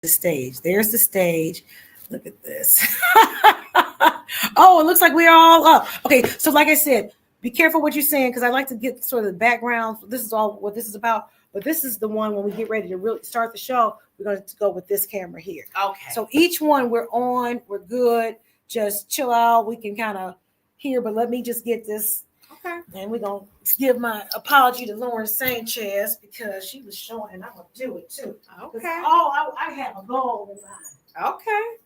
the stage. There's the stage. Look at this. Oh, it looks like we are all up. Okay, so like I said, be careful what you're saying because I like to get sort of the background. This is all what this is about. But this is the one when we get ready to really start the show, we're going to go with this camera here. Okay. So each one we're on, we're good. Just chill out. We can kind of hear, but let me just get this. Okay. And we're going to give my apology to Lauren Sanchez because she was showing and I'm going to do it too. Okay. Oh, I have a goal in mind. Okay.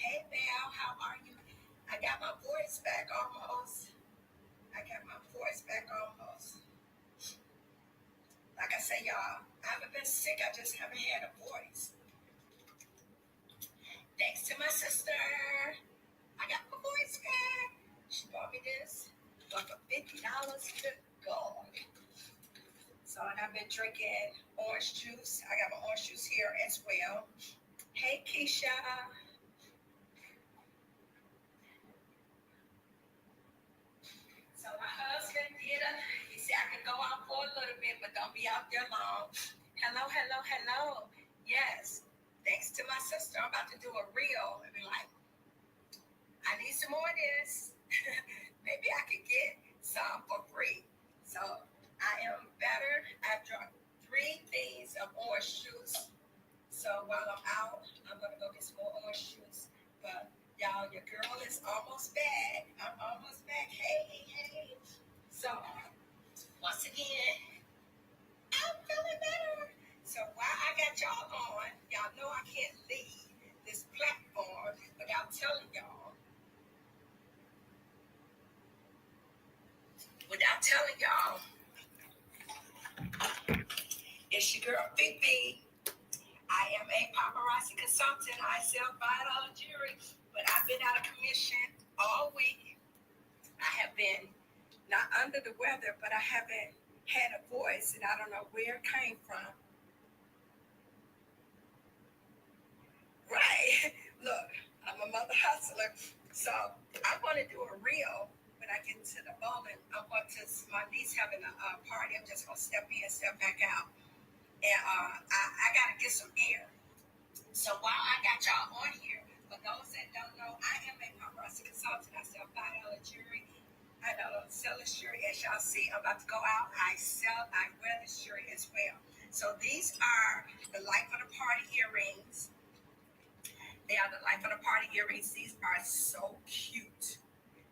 Hey Val, how are you? I got my voice back almost. I got my voice back almost. Like I say, y'all, I haven't been sick. I just haven't had a voice. Thanks to my sister, I got my voice back. She bought me this for $50 to go. So and I've been drinking orange juice. I got my orange juice here as well. Hey Keisha. So my husband did a. He said I can go out for a little bit, but don't be out there long. Hello, hello, hello. Yes. Thanks to my sister, I'm about to do a reel and be like, I need some more of this. Maybe I could get some for free. So I am better. I've drunk 3 things of orange juice. So while I'm out, I'm gonna go get some more orange juice. But y'all, your girl is almost back. I'm almost back. Hey, hey. So once again, I'm feeling better. So while I got y'all on, y'all know I can't leave this platform without telling y'all, it's your girl Fifi. I am a paparazzi consultant. I sell $5 jewelry, but I've been out of commission all week. I have been not under the weather, but I haven't had a voice, and I don't know where it came from. Right? Look, I'm a mother hustler, so I want to do a reel when I get to the bowling. I'm going to my niece having a party. I'm just gonna step in, step back out, and I gotta get some air. So while I got y'all on here, for those that don't know, I am a paparazzi consultant. I sell $5 jewelry, and sell a shirt. As y'all see, I'm about to go out. I wear the shirt as well. So these are the life of the party earrings. They are the life of the party earrings. These are so cute.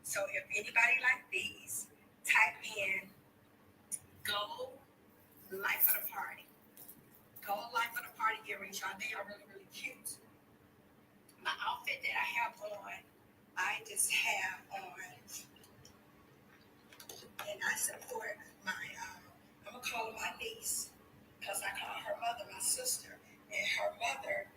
So if anybody like these, type in gold life of the party. Gold life of the party earrings, y'all. They are really, really cute. My outfit that I have on, I just have on, and I support my, I'm gonna call her my niece, because I call her mother my sister, and her mother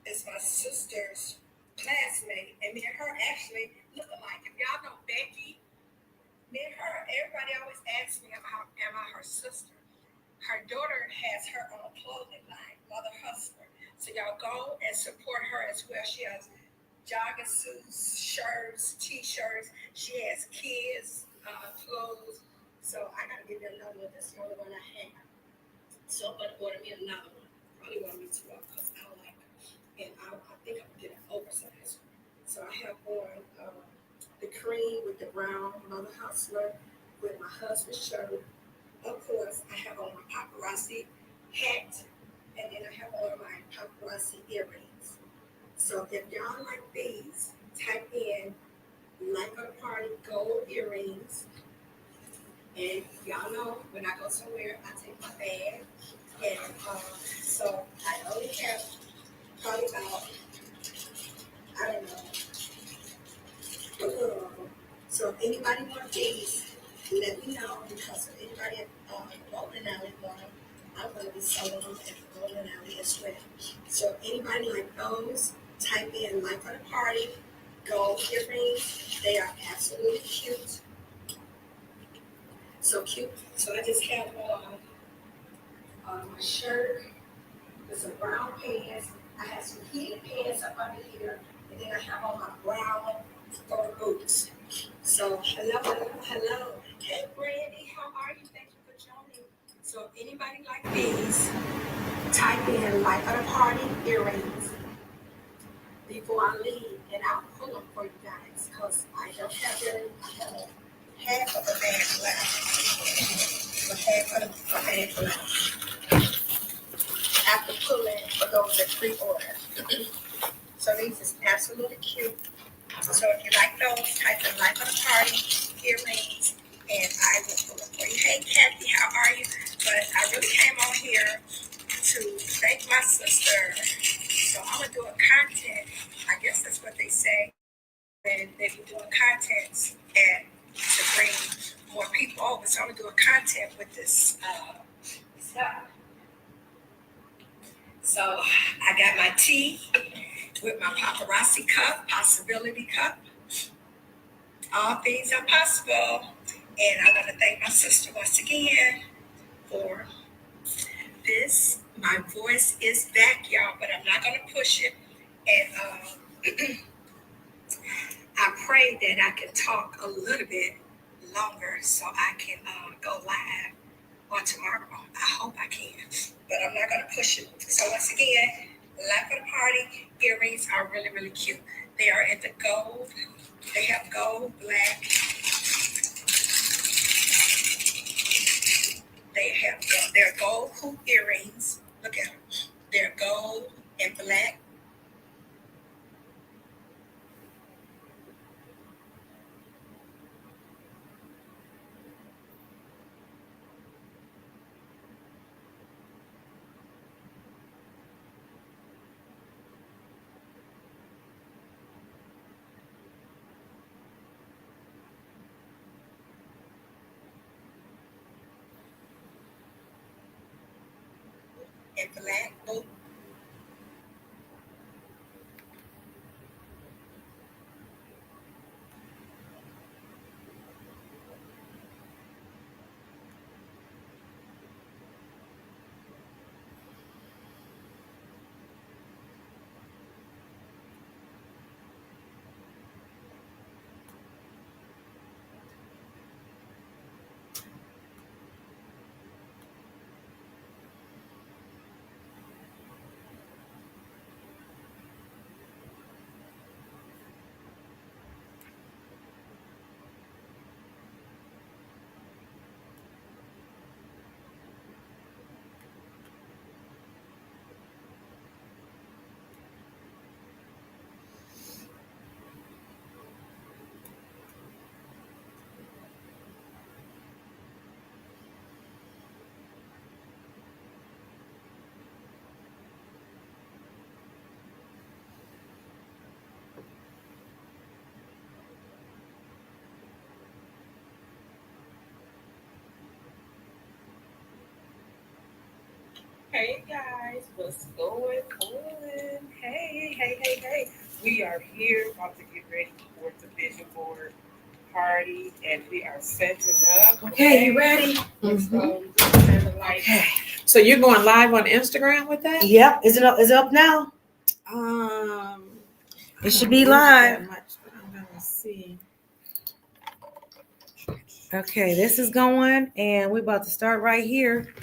is my sister's classmate, and me and her actually look alike. If y'all know Becky, me and her, everybody always asks me about, am I her sister? Her daughter has her own clothing line, Mother Hustler. So y'all go and support her as well. She has jogging suits, shirts, t-shirts. She has kids' clothes. So I gotta give you another one. That's the only one I have. So I'm gonna order me another one. Probably want me to because I like it. And I think I'm gonna get an oversized one. So I have on the cream with the brown Mother Hustler with my husband's shirt. Of course, I have on my paparazzi hat, and then I have on my paparazzi earrings. So if y'all like these, type in Life of the Party gold earrings. And y'all know when I go somewhere, I take my bag. And so I only have probably about, I don't know, a little of them. So if anybody want these, let me know, because if anybody at Golden Alley want them, I'm going to be selling them at the Golden Alley as well. So if anybody like those, type in Life of the Party gold earrings. They are absolutely cute. So cute. So I just have on my shirt with some brown pants. I have some heated pants up under here, and then I have on my brown fur boots. So hello, hello, hello. Hey Brandy, how are you? Thank you for joining. So if anybody like these, type in Life of the Party earrings before I leave, and I'll pull them for you guys because I don't have very, I have half of a bag left, or half of a bag left. After pulling for those that pre-order. So these is absolutely cute. So if you like those, type in Life of the Party earrings, and I will pull them for you. Hey Kathy, how are you? But I really came on here to thank my sister. So I'm gonna do a content. I guess that's what they say. And they be doing contents and to bring more people over. So I'm gonna do a content with this stuff. So I got my tea with my paparazzi cup, possibility cup. All things are possible. And I want to thank my sister once again for this. My voice is back, y'all, but I'm not going to push it. And I pray that I can talk a little bit longer so I can go live on tomorrow. I hope I can, but I'm not going to push it. So once again, Life of the Party earrings are really, really cute. They are in the gold. They have gold, black. They have they're gold hoop earrings. Look at them. They're gold and black. And black. Oh, Hey guys, what's going on? Hey. We are here about to get ready for the vision board party and we are setting up. Okay, you ready? Okay. So you're going live on Instagram with that? Yep. Is it up now? It should be live. That much, but I'm gonna see. Okay, this is going, and we're about to start right here.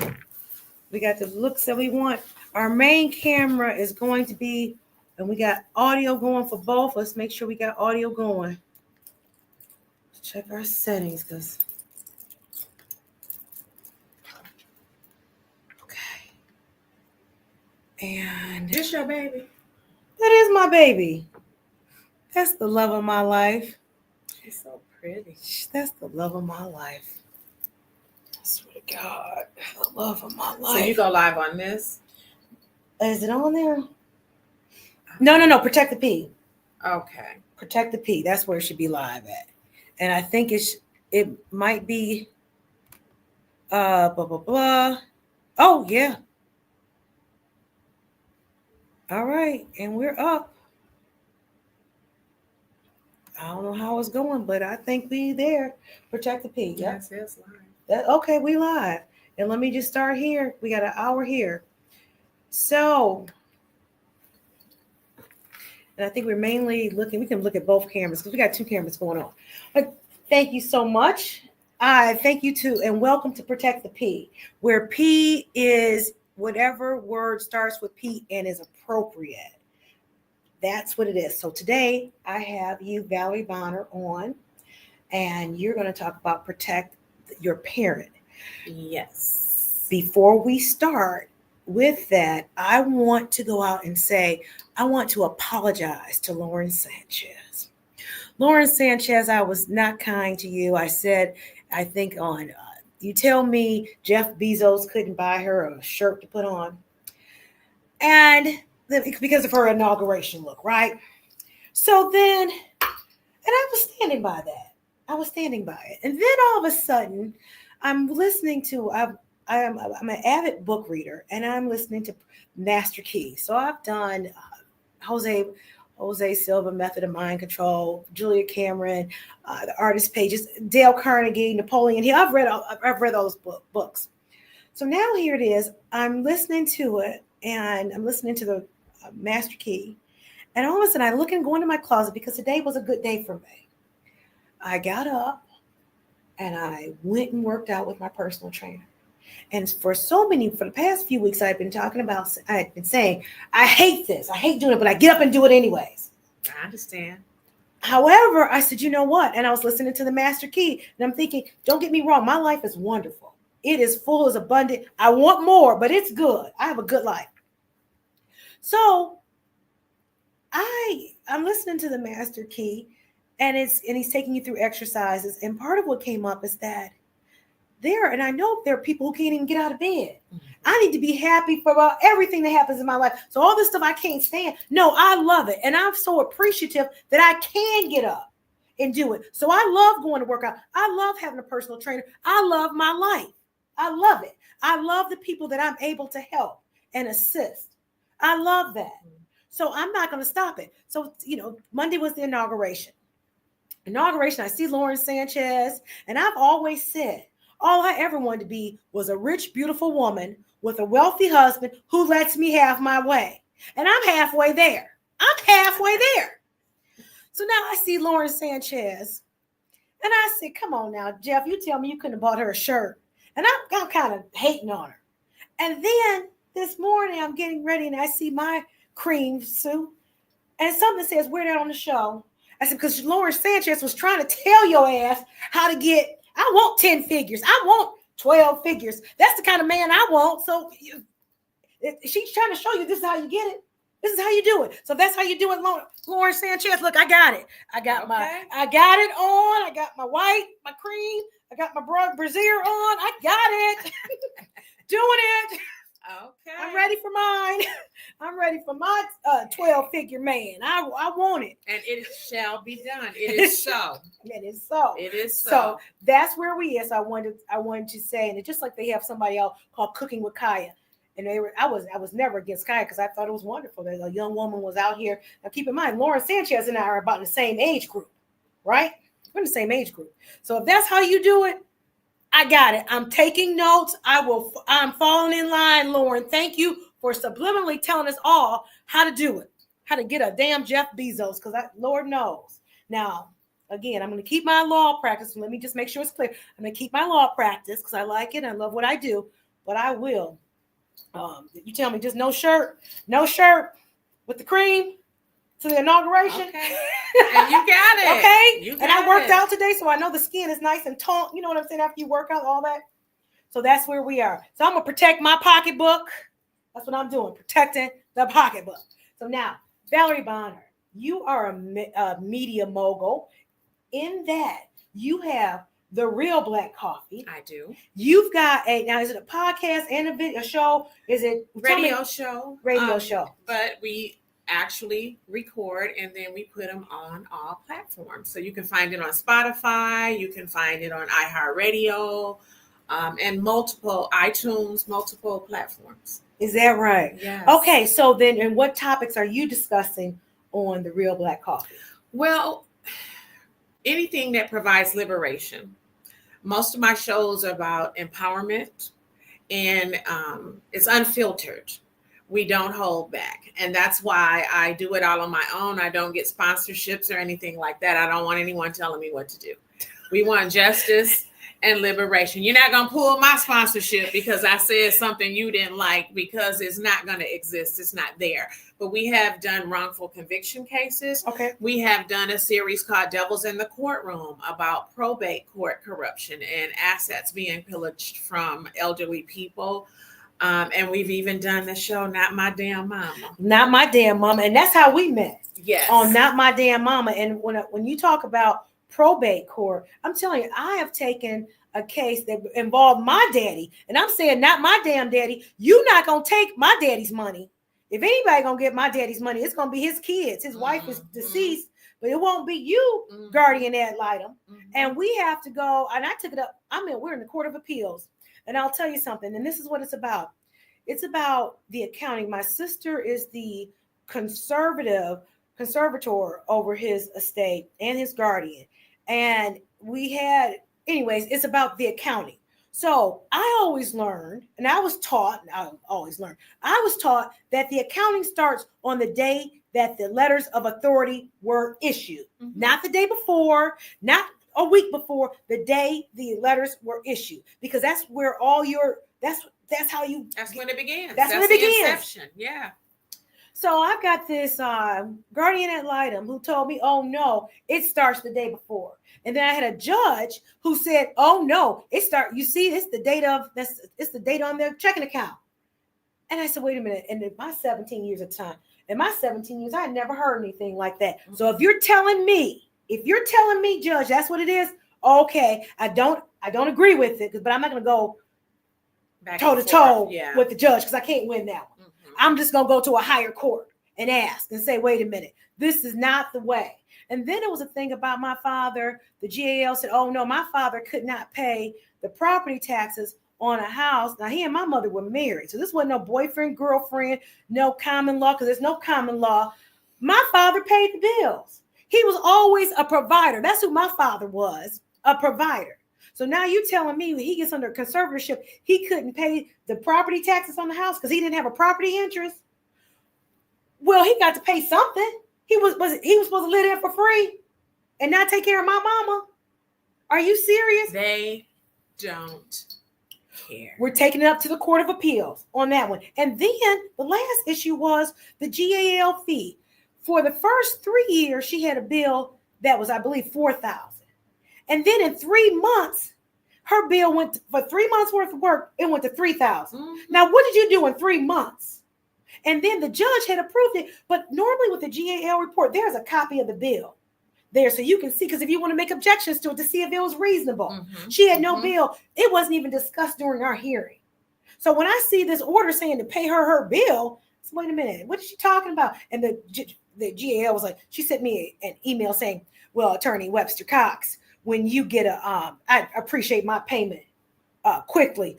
We got the looks that we want. Our main camera is going to be, and we got audio going for both. Let's make sure we got audio going. Check our settings, because okay. And This your baby? that is my baby. That's the love of my life. She's so pretty. That's the love of my life. I swear to God, the love of my life. So you go live on this? Is it on there? No. Protect the P. Okay. Protect the P. That's where it should be live at. And I think it might be blah blah blah. Oh yeah. All right, and we're up. I don't know how it's going, but I think we there. Protect the P. Yep. Yes, it's live. Okay, we live. And let me just start here. We got an hour here. So, and I think we're mainly looking, we can look at both cameras because we got two cameras going on. But thank you so much. Thank you too. And welcome to Protect the P, where P is whatever word starts with P and is appropriate. That's what it is. So today I have you, Valerie Bonner, on, and you're going to talk about protect your parent. Yes. Before we start with that, I want to go out and say, I want to apologize to Lauren Sanchez. Lauren Sanchez, I was not kind to you. I said, I think on, you tell me Jeff Bezos couldn't buy her a shirt to put on. And because of her inauguration look, right? So then, and I was standing by that. I was standing by it. And then all of a sudden, I'm listening to, I'm an avid book reader, and I'm listening to Master Key. So I've done Jose Silva, Method of Mind Control, Julia Cameron, The Artist Pages, Dale Carnegie, Napoleon Hill. I've read all those books. So now here it is. I'm listening to it, and I'm listening to the Master Key. And all of a sudden, I look and go into my closet because today was a good day for me. I got up, and I went and worked out with my personal trainer. And for the past few weeks, I've been saying, I hate this. I hate doing it, but I get up and do it anyways. I understand. However, I said, you know what? And I was listening to the Master Key, and I'm thinking, don't get me wrong. My life is wonderful. It is full, it's abundant. I want more, but it's good. I have a good life. So I'm listening to the Master Key, and he's taking you through exercises. And part of what came up is that and I know there are people who can't even get out of bed. I need to be happy for about everything that happens in my life. So all this stuff I can't stand. No, I love it. And I'm so appreciative that I can get up and do it. So I love going to work out. I love having a personal trainer. I love my life. I love it. I love the people that I'm able to help and assist. I love that. So I'm not going to stop it. So, Monday was the inauguration. I see Lauren Sanchez, and I've always said, all I ever wanted to be was a rich, beautiful woman with a wealthy husband who lets me have my way. And I'm halfway there. So now I see Lauren Sanchez, and I said, come on now, Jeff, you tell me you couldn't have bought her a shirt. And I'm kind of hating on her. And then this morning I'm getting ready, and I see my cream suit, and something says, wear that on the show. I said, because Lauren Sanchez was trying to tell your ass how to get, I want 10 figures. I want 12 figures. That's the kind of man I want. So she's trying to show you this is how you get it. This is how you do it. So that's how you do it, Lauren Sanchez. Look, I got it. I got it on. I got my white, my cream. I got my brassiere on. I got it. Doing it. Okay. I'm ready for mine. I'm ready for my 12-figure man. I want it. And it shall be done. It is so. It is so. It is so. So that's where we is. I wanted to say, and it's just like they have somebody else called Cooking with Kaya. And I was never against kayak because I thought it was wonderful that a young woman was out here. Now keep in mind, Lauren Sanchez and I are about in the same age group, right? We're in the same age group. So if that's how you do it, I got it. I'm taking notes. I'm falling in line, Lauren. Thank you for subliminally telling us all how to do it, how to get a damn Jeff Bezos, because Lord knows. Now, again, I'm going to keep my law practice. Let me just make sure it's clear. I'm going to keep my law practice because I like it. I love what I do, but I will. You tell me just no shirt with the cream to the inauguration. Okay. And you got it. Okay. And I worked out today, so I know the skin is nice and toned. You know what I'm saying? After you work out, all that. So that's where we are. So I'm going to protect my pocketbook. That's what I'm doing, protecting the pocketbook. So now, Valerie Bonner, you are a media mogul in that you have the Real Black Coffee. I do. You've got now is it a podcast and a video show? Is it radio show? Radio show. But we actually record and then we put them on all platforms. So you can find it on Spotify, you can find it on iHeartRadio, and multiple iTunes, multiple platforms. Is that right? Yes. Okay, so then, and what topics are you discussing on the Real Black Coffee? Well, anything that provides liberation. Most of my shows are about empowerment, and it's unfiltered. We don't hold back. And that's why I do it all on my own. I don't get sponsorships or anything like that. I don't want anyone telling me what to do. We want justice and liberation. You're not going to pull my sponsorship because I said something you didn't like, because it's not going to exist. It's not there. But we have done wrongful conviction cases. Okay. We have done a series called Devils in the Courtroom about probate court corruption and assets being pillaged from elderly people. And we've even done the show Not My Damn Mama. Not My Damn Mama. And that's how we met. Yes. On Not My Damn Mama. And when you talk about probate court, I'm telling you, I have taken a case that involved my daddy. And I'm saying, not my damn daddy. You're not going to take my daddy's money. If anybody going to get my daddy's money, it's going to be his kids. His wife is deceased, but it won't be you, guardian ad litem. And we have to go, and I took it up. We're in the Court of Appeals. And I'll tell you something, and this is what it's about. It's about the accounting. My sister is the conservator over his estate and his guardian. And it's about the accounting. So I always learned, and I was taught that the accounting starts on the day that the letters of authority were issued, not the day before, not a week before, the day the letters were issued, because that's where that's when it begins. That's when it begins. Inception. Yeah. So I've got this guardian ad litem who told me, oh no, it starts the day before. And then I had a judge who said, oh no, it's the date on their checking account. And I said, wait a minute. And in my 17 years, I had never heard anything like that. So if you're telling me, Judge, that's what it is, okay, I don't agree with it, but I'm not going to go toe to toe with the judge because I can't win that one. I'm just going to go to a higher court and ask and say, wait a minute, this is not the way. And then it was a thing about my father. The GAL said, oh no, my father could not pay the property taxes on a house. Now, he and my mother were married. So this wasn't no boyfriend, girlfriend, no common law, because there's no common law. My father paid the bills. He was always a provider. That's who my father was, a provider. So now you're telling me when he gets under conservatorship, he couldn't pay the property taxes on the house because he didn't have a property interest? Well, he got to pay something. He was supposed to live there for free and not take care of my mama. Are you serious? They don't care. We're taking it up to the Court of Appeals on that one. And then the last issue was the GAL fee. For the first 3 years, she had a bill that was, I believe, $4,000. And then in 3 months, her bill went for 3 months worth of work. It went to $3,000. Now, what did you do in 3 months? And then the judge had approved it. But normally with the GAL report, there's a copy of the bill there so you can see, because if you want to make objections to it to see if it was reasonable. She had no bill. It wasn't even discussed during our hearing. So when I see this order saying to pay her bill, so wait a minute, what is she talking about? And the GAL was like, she sent me an email saying, well, Attorney Webster Cox, when you get I appreciate my payment quickly.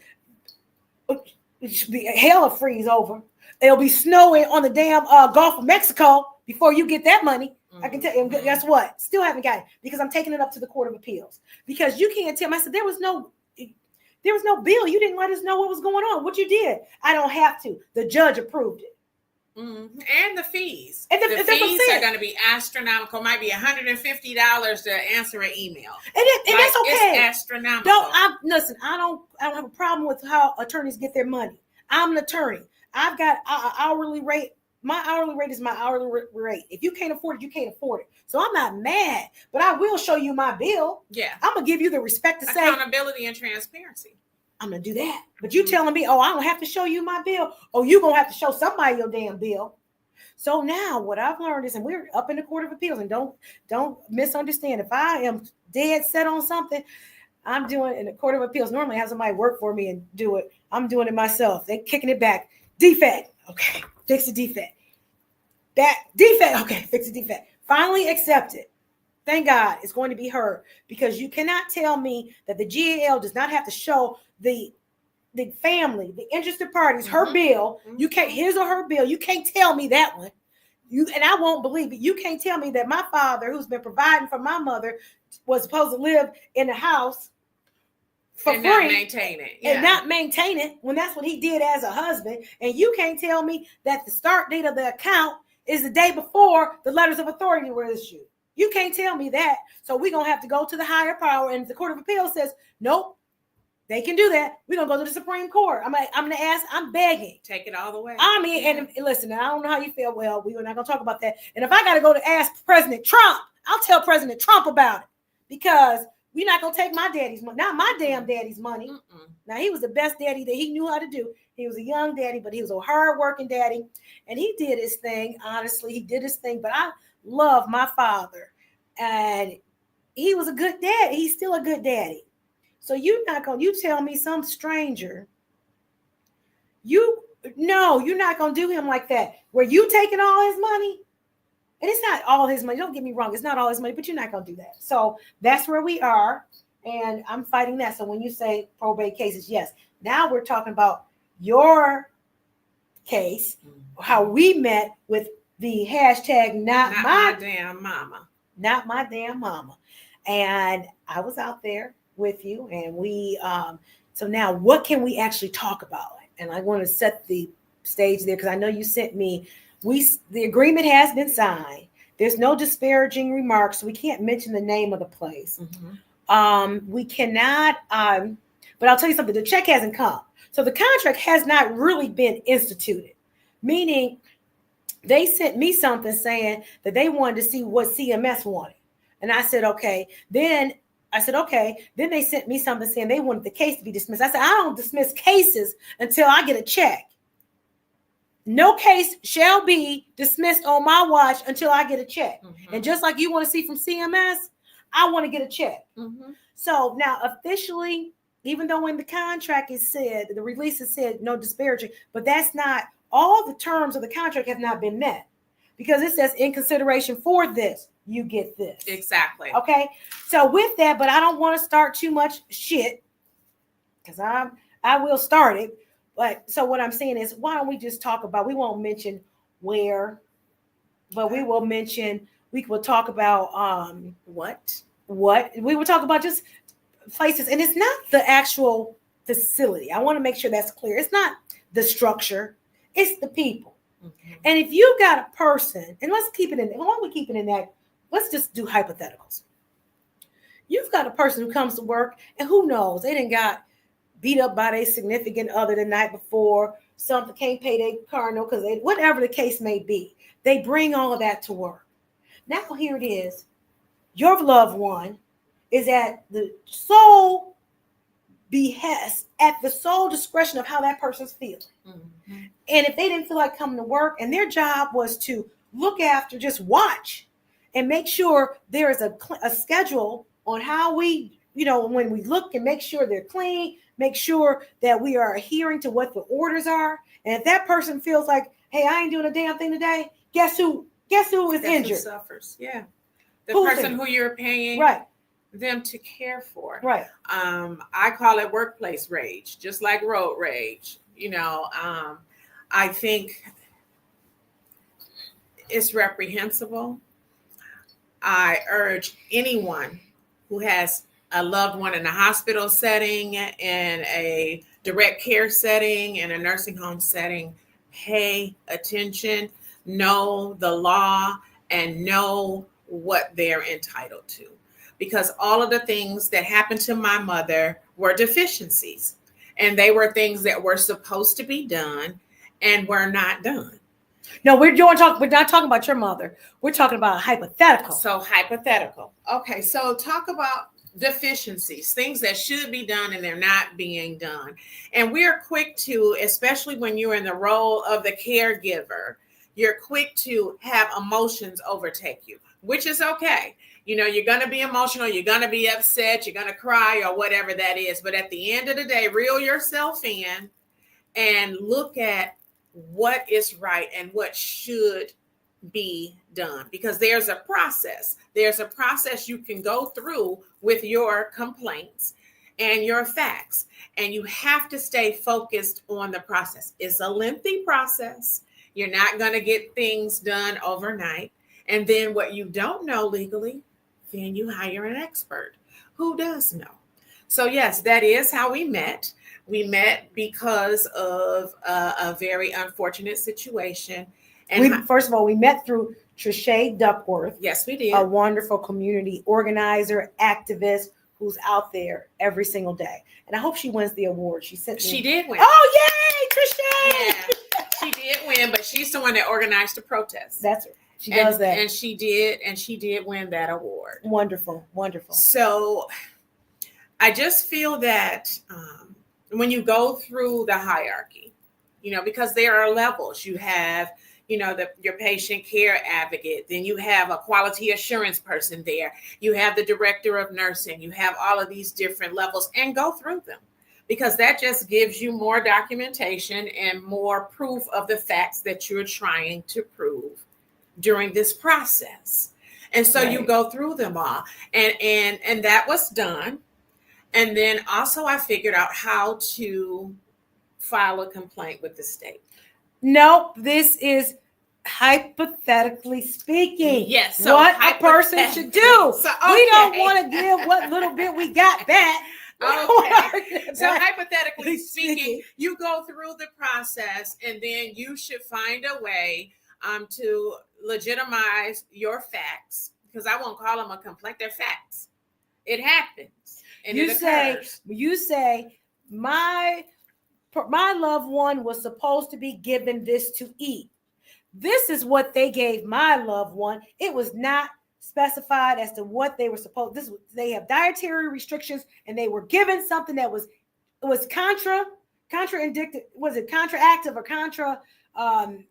hell will freeze over. It'll be snowing on the damn Gulf of Mexico before you get that money. I can tell you, guess what? Still haven't got it because I'm taking it up to the Court of Appeals. Because you can't tell me. I said, there was no bill. You didn't let us know what was going on. What you did. I don't have to. The judge approved it. Mm-hmm. And the fees. And the fees are going to be astronomical. Might be $150 to answer an email. And that's okay. It's astronomical. Listen. I don't have a problem with how attorneys get their money. I'm an attorney. I've got an hourly rate. My hourly rate is my hourly rate. If you can't afford it, you can't afford it. So I'm not mad, but I will show you my bill. Yeah. I'm gonna give you the respect to say accountability and transparency. I'm gonna do that. But you telling me, oh, I don't have to show you my bill. Oh, you're gonna have to show somebody your damn bill. So now what I've learned is, and we're up in the Court of Appeals, and don't misunderstand. If I am dead set on something, I'm doing in the Court of Appeals. Normally I have somebody work for me and do it. I'm doing it myself. They're kicking it back. Defect. Okay. Fix the defect. That defect. Okay. Fix the defect. Finally accepted. Thank God it's going to be heard, because you cannot tell me that the GAL does not have to show the family, the interested parties, her bill. You can't, his or her bill. You can't tell me that one. And I won't believe it. You can't tell me that my father, who's been providing for my mother, was supposed to live in the house for free, not maintain it. And not maintain it when that's what he did as a husband. And you can't tell me that the start date of the account is the day before the letters of authority were issued. You can't tell me that. So we're going to have to go to the higher power. And the Court of Appeals says, nope, they can do that. We're going to go to the Supreme Court. I'm going to ask, I'm begging. Take it all the way. I mean, and listen, I don't know how you feel. Well, we're not going to talk about that. And if I got to go to ask President Trump, I'll tell President Trump about it, because we're not going to take my daddy's money. Not my damn daddy's money. Now, he was the best daddy that he knew how to do. He was a young daddy, but he was a hard-working daddy. And he did his thing. Honestly, he did his thing. But I love my father. And he was a good dad. He's still a good daddy. So you tell me some stranger, you're not going to do him like that. Where you taking all his money? And it's not all his money. Don't get me wrong. It's not all his money, but you're not going to do that. So that's where we are. And I'm fighting that. So when you say probate cases, yes. Now we're talking about your case, how we met with the hashtag not my damn mama. Not my damn mama. And I was out there with you. And we, so now what can we actually talk about? And I want to set the stage there, because I know you sent me, the agreement has been signed. There's no disparaging remarks. So we can't mention the name of the place. We cannot, but I'll tell you something, the check hasn't come. So the contract has not really been instituted, meaning they sent me something saying that they wanted to see what CMS wanted. And I said, okay. Then they sent me something saying they wanted the case to be dismissed. I said, I don't dismiss cases until I get a check. No case shall be dismissed on my watch until I get a check. And just like you want to see from CMS, I want to get a check. So now officially, even though in the contract it said, the release has said no disparaging, but that's not, all the terms of the contract have not been met, because it says in consideration for this, you get this. Exactly. Okay. So with that, but I don't want to start too much shit, because I will start it. But so what I'm saying is, why don't we just talk about, we won't mention where, but we will talk about what we will talk about, just places. And it's not the actual facility. I want to make sure that's clear. It's not the structure, it's the people. And if you got a person, and let's keep it in, why don't we keep it in that, let's just do hypotheticals. You've got a person who comes to work, and who knows, they done got beat up by their significant other the night before, something, can't pay their car note, because whatever the case may be, they bring all of that to work. Now here it is, your loved one is at the sole behest, at the sole discretion of how that person's feeling. And if they didn't feel like coming to work, and their job was to look after, just watch and make sure there is a schedule on how we, when we look, and make sure they're clean, make sure that we are adhering to what the orders are. And if that person feels like, hey, I ain't doing a damn thing today, guess who is injured? Who suffers. Yeah. The person who you're paying them to care for. Right. I call it workplace rage, just like road rage. I think it's reprehensible. I urge anyone who has a loved one in a hospital setting, in a direct care setting, in a nursing home setting, pay attention, know the law, and know what they're entitled to. Because all of the things that happened to my mother were deficiencies, and they were things that were supposed to be done and were not done. No, we're not talking about your mother. We're talking about hypothetical. So hypothetical. Okay, so talk about deficiencies, things that should be done and they're not being done. And we're quick to, especially when you're in the role of the caregiver, you're quick to have emotions overtake you, which is okay. You're going to be emotional, you're going to be upset, you're going to cry or whatever that is. But at the end of the day, reel yourself in and look at what is right and what should be done, because there's a process. There's a process you can go through with your complaints and your facts, and you have to stay focused on the process. It's a lengthy process. You're not going to get things done overnight. And then what you don't know legally, then you hire an expert who does know. So yes, that is how we met. We met because of a very unfortunate situation. And first of all, we met through Trisha Duckworth. Yes, we did. A wonderful community organizer, activist who's out there every single day. And I hope she wins the award. She did win. Oh, yay, Trisha! Yeah, she did win, but she's the one that organized the protest. That's right. She does that. And she did win that award. Wonderful, wonderful. So I just feel that when you go through the hierarchy, because there are levels. You have, your patient care advocate, then you have a quality assurance person there. You have the director of nursing. You have all of these different levels, and go through them, because that just gives you more documentation and more proof of the facts that you're trying to prove during this process. And so you go through them all, and that was done. And then also I figured out how to file a complaint with the state. No, this is hypothetically speaking. Yes. So what a person should do. So, we don't want to give what little bit we got back. Okay. So hypothetically speaking, you go through the process, and then you should find a way to legitimize your facts, because I won't call them a complaint. They're facts. It happens. And you say my loved one was supposed to be given this to eat. This is what they gave my loved one. It was not specified as to what they were supposed. They have dietary restrictions, and they were given something that was contraindicative. Was it contraactive or contra?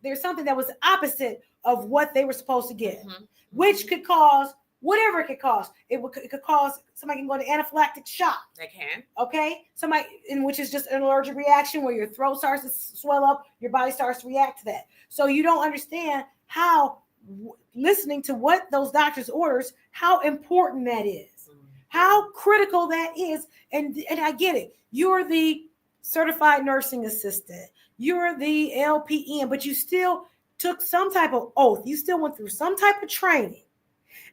There's something that was opposite of what they were supposed to get, which could cause whatever it could cause. It could cause somebody can go into anaphylactic shock. They can. Okay. Which is just an allergic reaction where your throat starts to swell up, your body starts to react to that. So you don't understand how listening to what those doctors orders, how important that is, how critical that is. And I get it. You're the certified nursing assistant. You're the LPN, but you still took some type of oath. You still went through some type of training.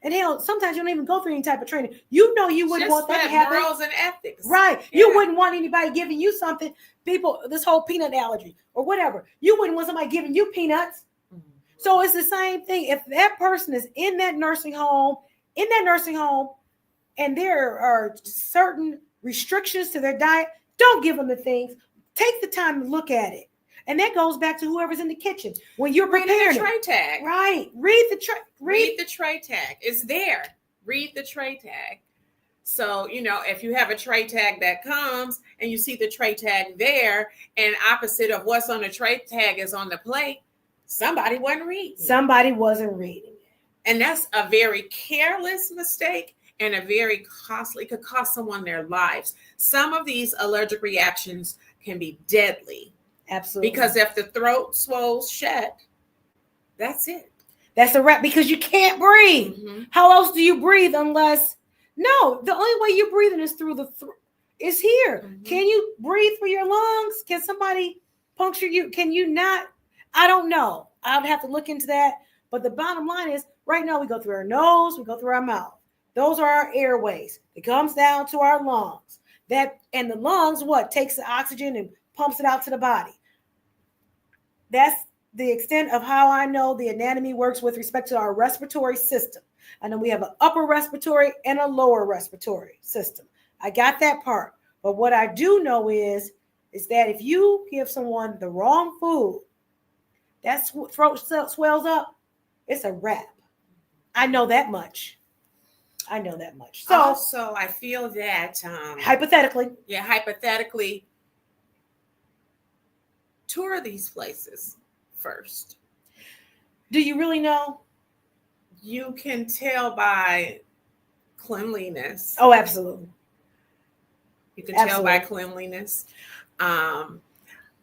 And hell, sometimes you don't even go through any type of training. You wouldn't want that to happen. Morals and ethics. Right. Yeah. You wouldn't want anybody giving you something. People, this whole peanut allergy or whatever. You wouldn't want somebody giving you peanuts. Mm-hmm. So it's the same thing. If that person is in that nursing home, and there are certain restrictions to their diet, don't give them the things. Take the time to look at it. And that goes back to whoever's in the kitchen when you're preparing the tray tag. Right. Read the tray tag. It's there. Read the tray tag. So, if you have a tray tag that comes and you see the tray tag there, and opposite of what's on the tray tag is on the plate, somebody wasn't reading. And that's a very careless mistake and a very costly, could cost someone their lives. Some of these allergic reactions can be deadly. Absolutely. Because if the throat swells shut, that's it. That's a wrap, because you can't breathe. Mm-hmm. How else do you breathe unless... No, the only way you're breathing is through the throat. It's here. Mm-hmm. Can you breathe through your lungs? Can somebody puncture you? Can you not? I don't know. I would have to look into that. But the bottom line is, right now we go through our nose, we go through our mouth. Those are our airways. It comes down to our lungs. And the lungs, what? Takes the oxygen and pumps it out to the body. That's the extent of how I know the anatomy works with respect to our respiratory system. I know we have an upper respiratory and a lower respiratory system. I got that part. But what I do know is that if you give someone the wrong food, that throat swells up, it's a wrap. I know that much. So also, I feel that hypothetically, tour these places first. Do you really know? You can tell by cleanliness. Oh, absolutely. You can tell by cleanliness. I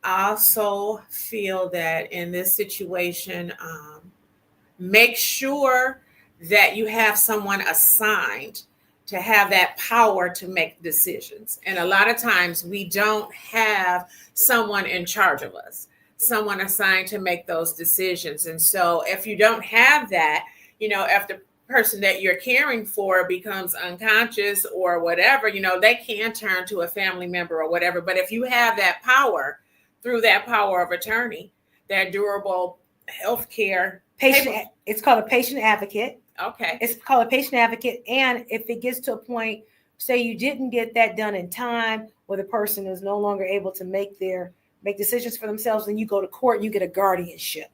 also feel that in this situation, make sure that you have someone assigned to have that power to make decisions. And a lot of times we don't have someone in charge of us, someone assigned to make those decisions. And so if you don't have that, if the person that you're caring for becomes unconscious or whatever, they can turn to a family member or whatever. But if you have that power through that power of attorney, that durable healthcare patient, it's called a patient advocate. Okay. It's called a patient advocate. And if it gets to a point, say you didn't get that done in time, or the person is no longer able to make decisions for themselves, then you go to court and you get a guardianship.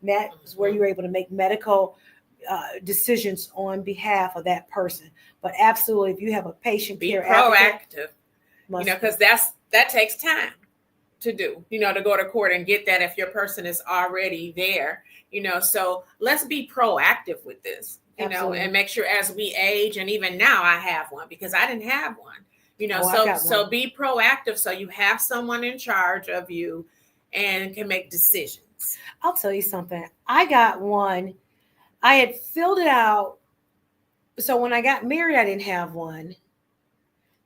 And that is where you're able to make medical decisions on behalf of that person. But absolutely, if you have a patient care proactive, because that takes time to do, to go to court and get that if your person is already there, so let's be proactive with this, and make sure as we age, and even now I have one because I didn't have one, so be proactive so you have someone in charge of you and can make decisions. I'll tell you something. I got one. I had filled it out. So when I got married, I didn't have one.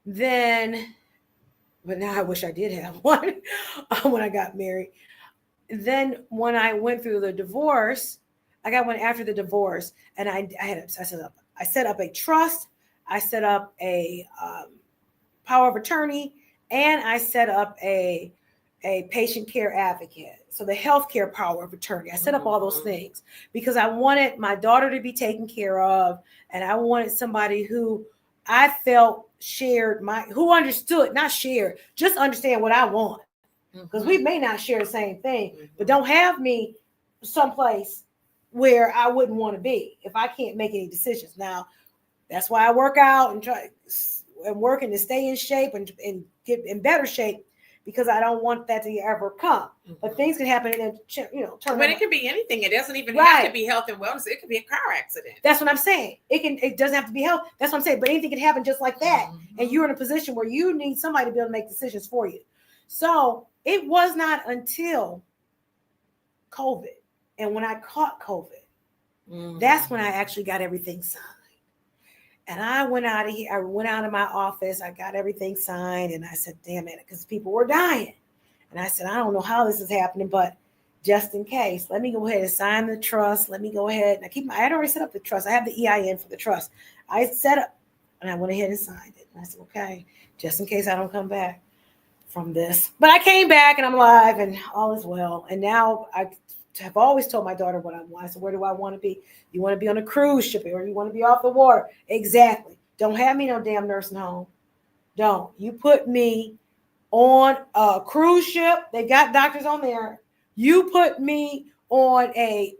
But now I wish I did have one when I got married. Then when I went through the divorce, I got one after the divorce, and I set up a trust. I set up a power of attorney, and I set up a patient care advocate. So the healthcare power of attorney. I set up all those things because I wanted my daughter to be taken care of, and I wanted somebody who I felt who understood, not shared, just understand what I want. Because we may not share the same thing, but don't have me someplace where I wouldn't want to be if I can't make any decisions. Now, that's why I work out and try and working to stay in shape and get in better shape, because I don't want that to ever come. But things can happen and turn. But it can be anything. It doesn't even have to be health and wellness. It could be a car accident. That's what I'm saying. It doesn't have to be health. That's what I'm saying. But anything can happen just like that. And you're in a position where you need somebody to be able to make decisions for you. So it was not until COVID. And when I caught COVID, that's when I actually got everything signed. And I went out of here. I went out of my office. I got everything signed. And I said, damn it, because people were dying. And I said, I don't know how this is happening, but just in case, let me go ahead and sign the trust. Let me go ahead. And I had already set up the trust. I have the EIN for the trust. I set up, and I went ahead and signed it. And I said, okay, just in case I don't come back from this. But I came back and I'm alive and all is well. And now I have always told my daughter what I want. I said, where do I want to be? You want to be on a cruise ship or you want to be off the water? Exactly. Don't have me no damn nursing home. Don't. You put me on a cruise ship. They got doctors on there. You put me on a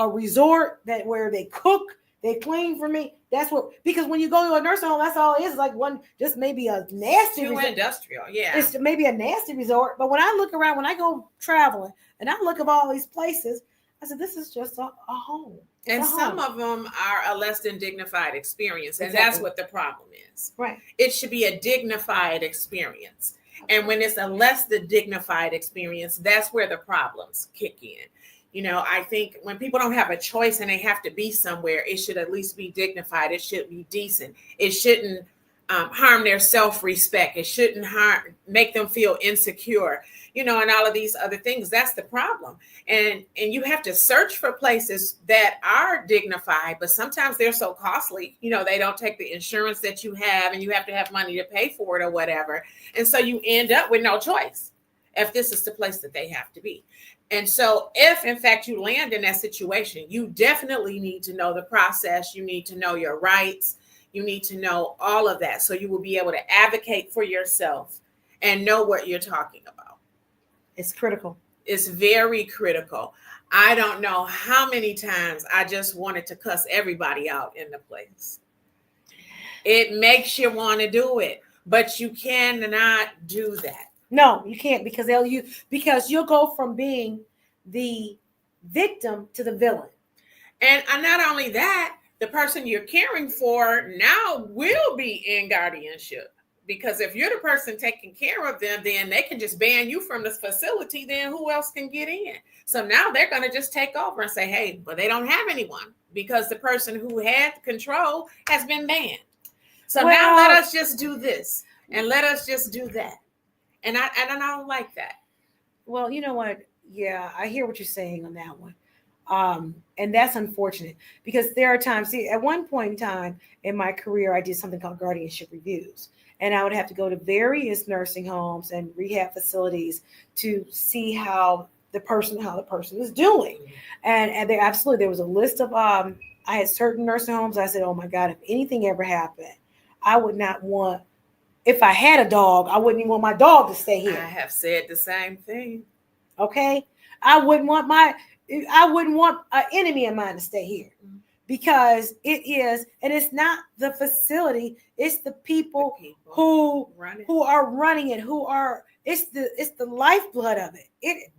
resort where they cook, they clean for me. That's what, because when you go to a nursing home, that's all it is. Like one, just maybe a nasty resort. Industrial, yeah. It's maybe a nasty resort. But when I look around, when I go traveling and I look at all these places, I said, this is just a home. And some of them are a less than dignified experience. And that's what the problem is. Right. It should be a dignified experience. And when it's a less than dignified experience, that's where the problems kick in. I think when people don't have a choice and they have to be somewhere, it should at least be dignified. It should be decent. It shouldn't harm their self-respect. It shouldn't make them feel insecure. and all of these other things. That's the problem. And you have to search for places that are dignified, but sometimes they're so costly. They don't take the insurance that you have, and you have to have money to pay for it or whatever. And so you end up with no choice if this is the place that they have to be. And so if, in fact, you land in that situation, you definitely need to know the process. You need to know your rights. You need to know all of that so you will be able to advocate for yourself and know what you're talking about. It's critical. It's very critical. I don't know how many times I just wanted to cuss everybody out in the place. It makes you want to do it, but you cannot do that. No, you can't, because you'll go from being the victim to the villain. And not only that, the person you're caring for now will be in guardianship. Because if you're the person taking care of them, then they can just ban you from this facility. Then who else can get in? So now they're going to just take over and say, hey, but they don't have anyone because the person who had control has been banned. So now let us just do this and let us just do that. And I don't like that. Well, you know what? Yeah, I hear what you're saying on that one. And that's unfortunate because there are times, at one point in time in my career, I did something called guardianship reviews. And I would have to go to various nursing homes and rehab facilities to see how the person is doing. And there was a list of, I had certain nursing homes. I said, oh my God, if anything ever happened, I would not want, if I had a dog, I wouldn't even want my dog to stay here. I have said the same thing. Okay. I wouldn't want an enemy of mine to stay here because it is, and it's not the facility. It's the people who are running it, it's the lifeblood of it.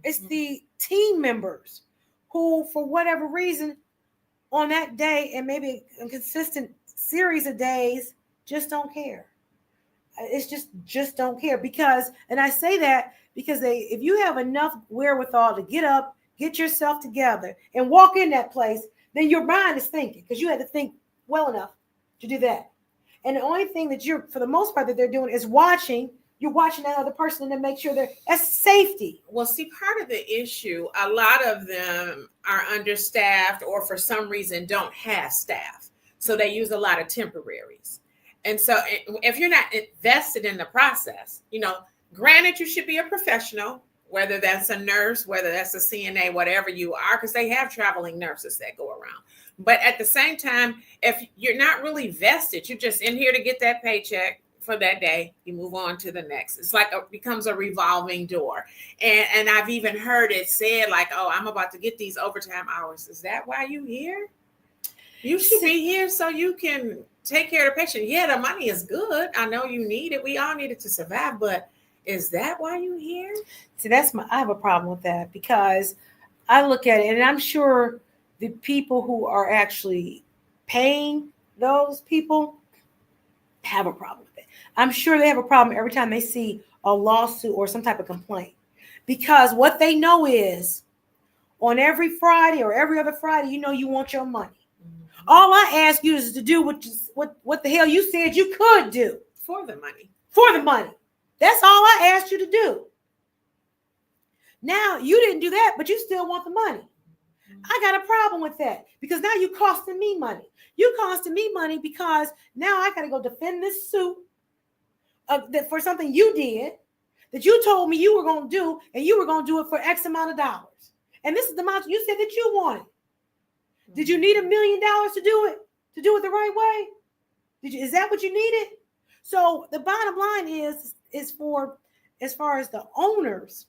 It's the team members who, for whatever reason, on that day and maybe a consistent series of days, just don't care. It's just don't care because, and I say that because if you have enough wherewithal to get up, get yourself together and walk in that place, then your mind is thinking because you had to think well enough to do that. And the only thing that for the most part that they're doing is watching. You're watching that other person to make sure that's safety. Well, see, part of the issue, a lot of them are understaffed or for some reason don't have staff. So they use a lot of temporaries. And so if you're not invested in the process, granted, you should be a professional, whether that's a nurse, whether that's a CNA, whatever you are, because they have traveling nurses that go around. But at the same time, if you're not really vested, you're just in here to get that paycheck for that day, you move on to the next. It's like becomes a revolving door. And I've even heard it said like, oh, I'm about to get these overtime hours. Is that why you here? You should be here so you can take care of the patient. Yeah, the money is good. I know you need it. We all need it to survive. But is that why you here? See, I have a problem with that because I look at it and I'm sure the people who are actually paying those people have a problem with it. I'm sure they have a problem every time they see a lawsuit or some type of complaint because what they know is on every Friday or every other Friday, you want your money. All I ask you is to do what the hell you said you could do. For the money. For the money. That's all I asked you to do. Now, you didn't do that, but you still want the money. I got a problem with that because now you're costing me money. You're costing me money because now I got to go defend this suit for something you did that you told me you were going to do, and you were going to do it for X amount of dollars. And this is the amount you said that you wanted. Did you need $1 million to do it the right way? Is that what you needed? So the bottom line is for, as far as the owners,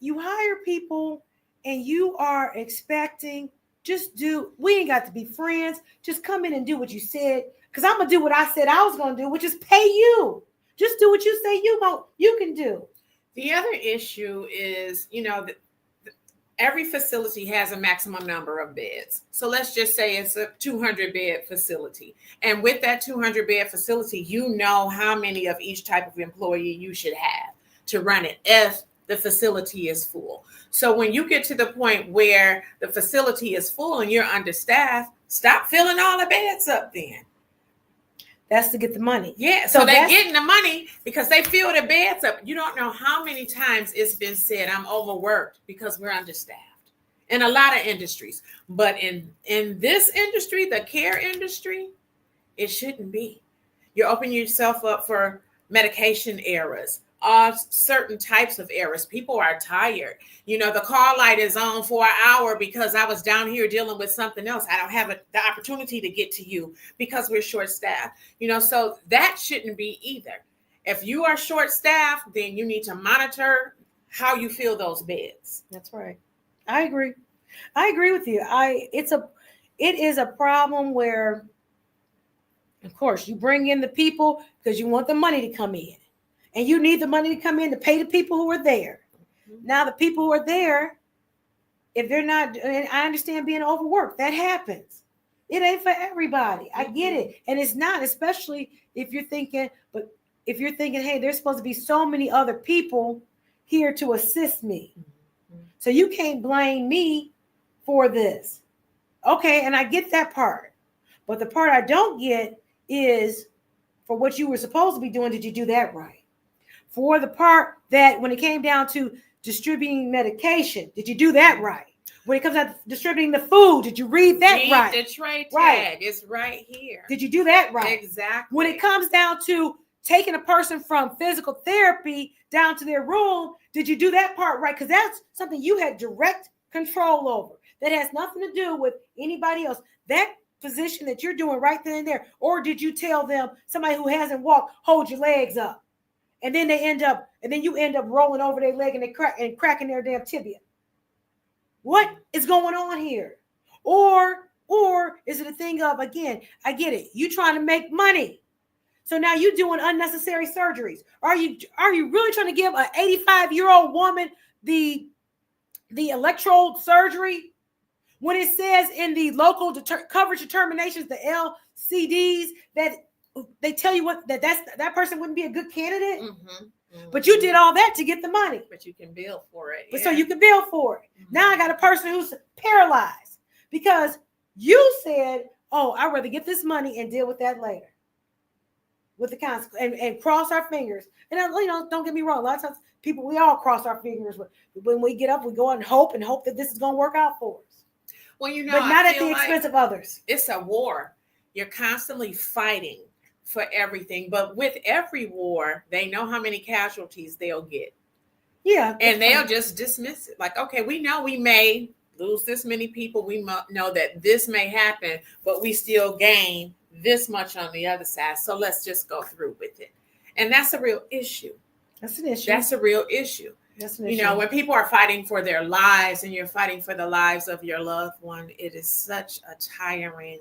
you hire people and you are expecting, we ain't got to be friends. Just come in and do what you said. Because I'm going to do what I said I was going to do, which is pay you. Just do what you say you can do. The other issue is, every facility has a maximum number of beds. So let's just say it's a 200-bed facility. And with that 200-bed facility, you know how many of each type of employee you should have to run it if the facility is full. So when you get to the point where the facility is full and you're understaffed, stop filling all the beds up then. That's to get the money. Yeah, so they're getting the money because they fill the beds up. You don't know how many times it's been said, I'm overworked because we're understaffed in a lot of industries. But in this industry, the care industry, it shouldn't be. You're opening yourself up for medication errors, certain types of errors. People are tired. You know, the call light is on for an hour because I was down here dealing with something else. I don't have the opportunity to get to you because we're short staffed. You know, so that shouldn't be either. If you are short staffed, then you need to monitor how you fill those beds. That's right. I agree with you. It is a problem where, of course, you bring in the people because you want the money to come in. And you need the money to come in to pay the people who are there. Mm-hmm. Now, the people who are there, if they're not, and I understand being overworked, that happens. It ain't for everybody. I get it. And it's not, especially if you're thinking, hey, there's supposed to be so many other people here to assist me. Mm-hmm. So you can't blame me for this. Okay, and I get that part. But the part I don't get is, for what you were supposed to be doing, did you do that right? For the part that when it came down to distributing medication, did you do that right? When it comes out to distributing the food, did you read that right? The tray tag is right here. Did you do that right? Exactly. When it comes down to taking a person from physical therapy down to their room, did you do that part right? Because that's something you had direct control over. That has nothing to do with anybody else. That position that you're doing right then and there. Or did you tell them, somebody who hasn't walked, hold your legs up? And then you end up rolling over their leg and cracking their damn tibia. What is going on here? Or is it a thing of, again, I get it, you trying to make money. So now you're doing unnecessary surgeries. Are you really trying to give an 85-year-old woman the electrode surgery when it says in the local coverage determinations, the LCDs, that they tell you that person wouldn't be a good candidate? Mm-hmm. Mm-hmm. But you did all that to get the money. But you can bill for it. But so you can bill for it. Mm-hmm. Now I got a person who's paralyzed because you said, oh, I'd rather get this money and deal with that later. With the consequence and cross our fingers. And don't get me wrong. A lot of times we all cross our fingers. When we get up, we go out and hope that this is going to work out for us. Well, but not at the expense of others. It's a war. You're constantly fighting for everything. But with every war, they know how many casualties they'll get. Yeah. And they'll just dismiss it. Like, okay, we know we may lose this many people. We know that this may happen, but we still gain this much on the other side. So let's just go through with it. And that's a real issue. That's an issue. That's a real issue. That's an issue. When people are fighting for their lives and you're fighting for the lives of your loved one, it is such a tiring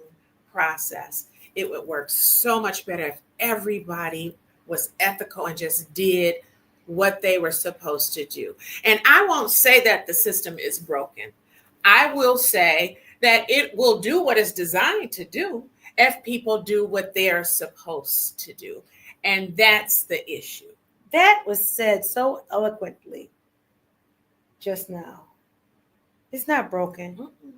process. It would work so much better if everybody was ethical and just did what they were supposed to do. And I won't say that the system is broken. I will say that it will do what it's designed to do if people do what they're supposed to do. And that's the issue. That was said so eloquently just now. It's not broken. Mm-mm.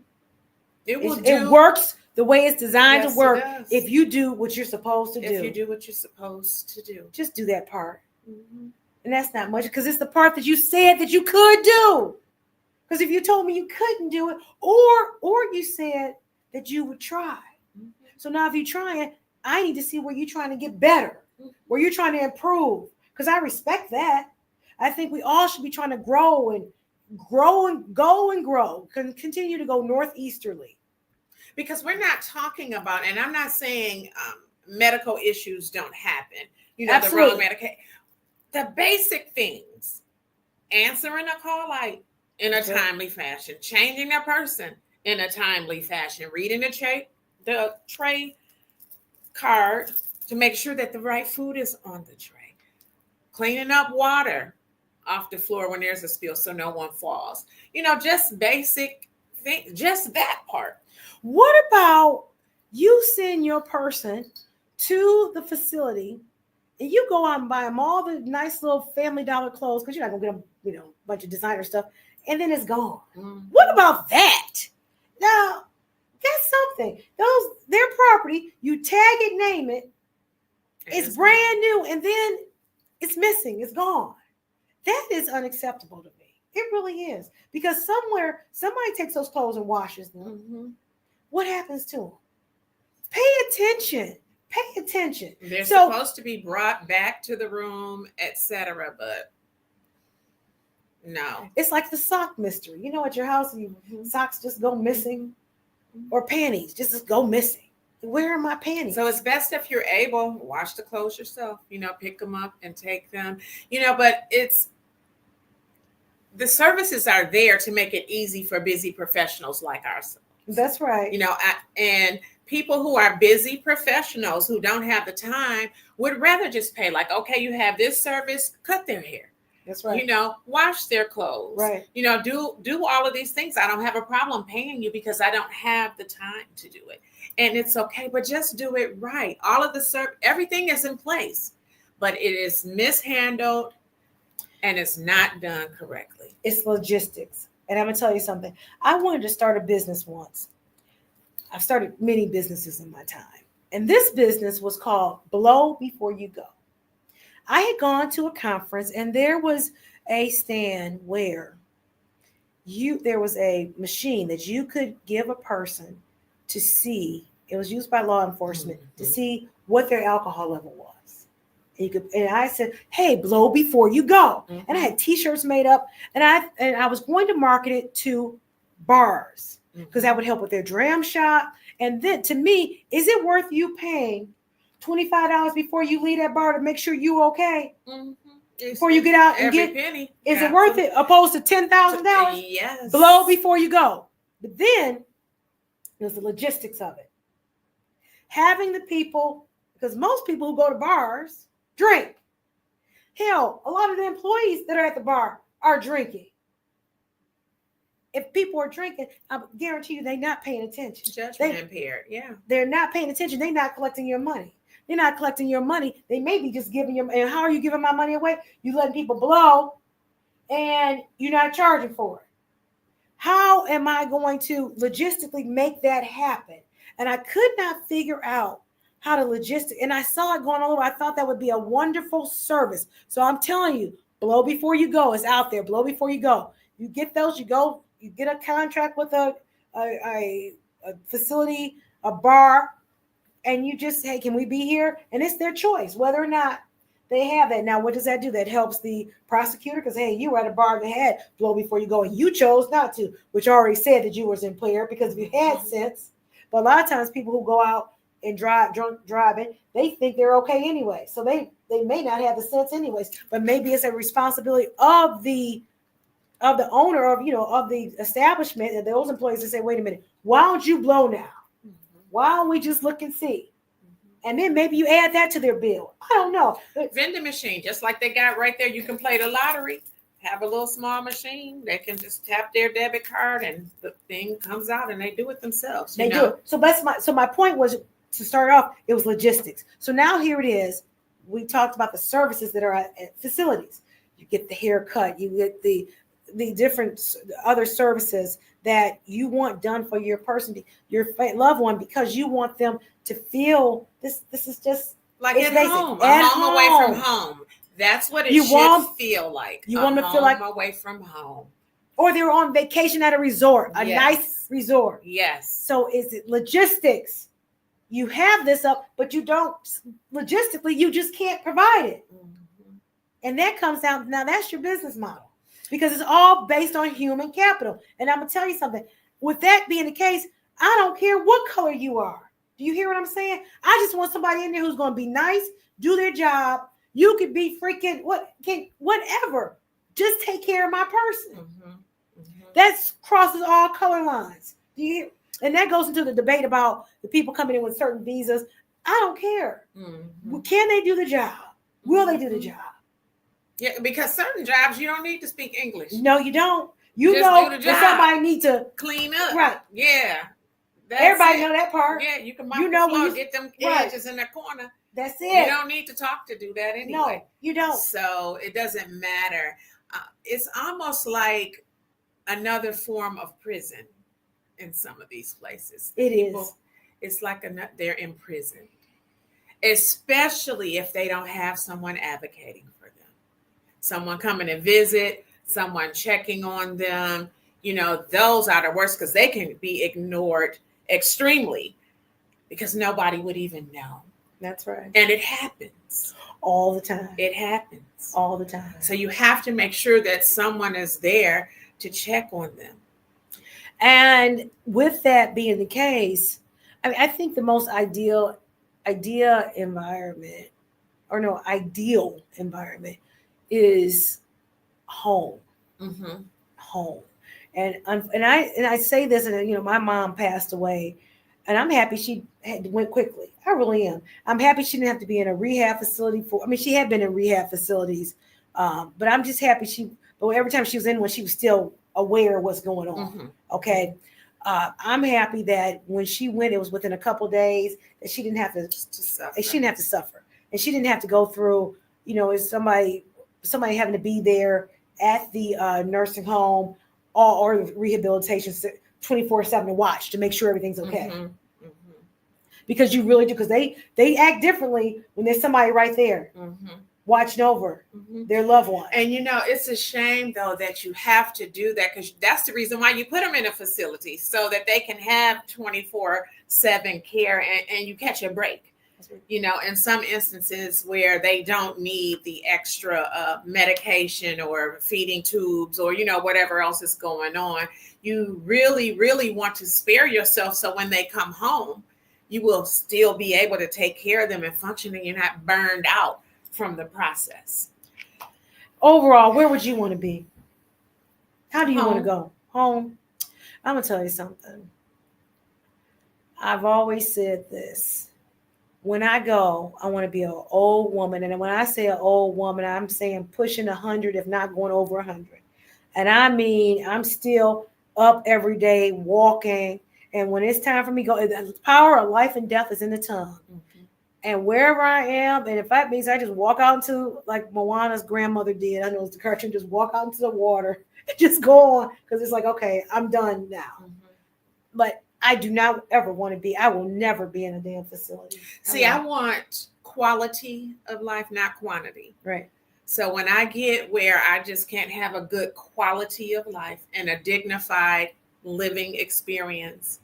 It works the way it's designed to work if you do what you're supposed to do. If you do what you're supposed to do. Just do that part. Mm-hmm. And that's not much because it's the part that you said that you could do. Because if you told me you couldn't do it, or you said that you would try. Mm-hmm. So now if you're trying, I need to see where you're trying to get better, where you're trying to improve. Because I respect that. I think we all should be trying to grow and grow. Continue to go northeasterly. Because we're not talking about, and I'm not saying medical issues don't happen. Absolutely. The wrong medication. The basic things, answering a call light in a timely fashion, changing a person in a timely fashion, reading the tray card to make sure that the right food is on the tray, cleaning up water off the floor when there's a spill so no one falls. Just basic things, just that part. What about you send your person to the facility and you go out and buy them all the nice little Family Dollar clothes because you're not going to get them, a bunch of designer stuff, and then it's gone. Mm-hmm. What about that? Now, that's something. Their property, you tag it, name it, It's brand new, and then it's missing. It's gone. That is unacceptable to me. It really is. Because somewhere, somebody takes those clothes and washes them. Mm-hmm. What happens to them? Pay attention. Pay attention. They're supposed to be brought back to the room, etc. But no. It's like the sock mystery. You know, at your house, socks just go missing, or panties just go missing. Where are my panties? So it's best if you're able, wash the clothes yourself, pick them up and take them, but the services are there to make it easy for busy professionals like ourselves. That's right. And people who are busy professionals who don't have the time would rather just pay, like, okay, you have this service, cut their hair. That's right. Wash their clothes. Right. Do all of these things. I don't have a problem paying you because I don't have the time to do it. And it's okay, but just do it right. All of the everything is in place, but it is mishandled and it's not done correctly. It's logistics. And I'm going to tell you something. I wanted to start a business once. I've started many businesses in my time. And this business was called Blow Before You Go. I had gone to a conference and there was a stand where there was a machine that you could give a person to see. It was used by law enforcement to see what their alcohol level was. And I said, hey, blow before you go. Mm-hmm. And I had t-shirts made up and I was going to market it to bars because that would help with their dram shop. And then to me, is it worth you paying $25 before you leave that bar to make sure you're okay? Mm-hmm. Before you get out and get penny. Is it worth it opposed to $10,000? Yes. Blow before you go. But then there's the logistics of it. Having the people, because most people who go to bars drink. Hell, a lot of the employees that are at the bar are drinking. If people are drinking, I guarantee you they're not paying attention. Judgment impaired, yeah. They're not paying attention. They're not collecting your money. They're not collecting your money. They may be just giving you. And how are you giving my money away? You letting people blow, and you're not charging for it. How am I going to logistically make that happen? And I could not figure out how to logistic. And I saw it going all over. I thought that would be a wonderful service. So I'm telling you, blow before you go is out there. Blow before you go. You get those. You go. You get a contract with a facility, a bar. And you just say, can we be here? And it's their choice, whether or not they have that. Now, what does that do? That helps the prosecutor because, hey, you were at a bar that had blow before you go, and you chose not to, which already said that you was impaired because if you had sense. But a lot of times people who go out and driving, they think they're okay anyway. So they may not have the sense anyways, but maybe it's a responsibility of the owner of the establishment and those employees to say, wait a minute, why don't you blow now? Why don't we just look and see? And then maybe you add that to their bill. I don't know. Vending machine, just like they got right there. You can play the lottery. Have a little small machine. They can just tap their debit card and the thing comes out and they do it themselves. They do it. So my point was to start off, it was logistics. So now here it is. We talked about the services that are at facilities. You get the haircut. You get the different other services that you want done for your person, your loved one, because you want them to feel this is just like at home, away from home. That's what it should feel like. You want them to feel like away from home, or they're on vacation at a resort, a nice resort. Yes. So is it logistics? You have this up, but you don't logistically. You just can't provide it, and that comes down. Now that's your business model. Because it's all based on human capital. And I'm going to tell you something. With that being the case, I don't care what color you are. Do you hear what I'm saying? I just want somebody in there who's going to be nice, do their job. You could be freaking whatever. Just take care of my person. That crosses all color lines. Do you hear? And that goes into the debate about the people coming in with certain visas. I don't care. Can they do the job? Will they do the job? Yeah, because certain jobs you don't need to speak English. No, you don't. You know that somebody need to clean up. Right. Yeah. Everybody know that part. Yeah, you can mop the floor, get them edges in the corner. That's it. You don't need to talk to do that anyway. No, you don't. So it doesn't matter. It's almost like another form of prison in some of these places. It is. It's like they're imprisoned. especially if they don't have someone advocating for them, someone coming to visit, someone checking on them. Those are the worst because they can be ignored extremely because nobody would even know. That's right. And it happens. All the time. It happens. All the time. So you have to make sure that someone is there to check on them. And with that being the case, I think the most ideal environment is home. Mm-hmm. Home. And I say this, and my mom passed away, and I'm happy she went quickly. I really am. I'm happy she didn't have to be in a rehab facility she had been in rehab facilities, but I'm just happy but every time she was in one, she was still aware of what's going on. Mm-hmm. Okay. I'm happy that when she went, it was within a couple days that she didn't have to suffer. She didn't have to suffer, and she didn't have to go through, is somebody having to be there at the nursing home or the rehabilitation 24/7 to watch to make sure everything's okay. Mm-hmm. Mm-hmm. Because you really do, because they act differently when there's somebody right there. Mm-hmm. Watching over their loved one. And it's a shame though that you have to do that, because that's the reason why you put them in a facility, so that they can have 24/7 care and you catch a break. In some instances where they don't need the extra medication or feeding tubes or whatever else is going on, you really, really want to spare yourself, so when they come home, you will still be able to take care of them and function, and you're not burned out from the process. Overall, where would you want to be? How do you want to go? Home. I'm going to tell you something. I've always said this. When I go, I want to be an old woman. And when I say an old woman, I'm saying pushing 100, if not going over 100. And I mean, I'm still up every day walking. And when it's time for me to go, the power of life and death is in the tongue. Mm-hmm. And wherever I am, and if that means I just walk out into, like Moana's grandmother did, I know it's the cartoon, just walk out into the water and just go on, because it's like, okay, I'm done now. Mm-hmm. But I do not ever want to be, I will never be in a damn facility. I want quality of life, not quantity. Right. So when I get where I just can't have a good quality of life and a dignified living experience,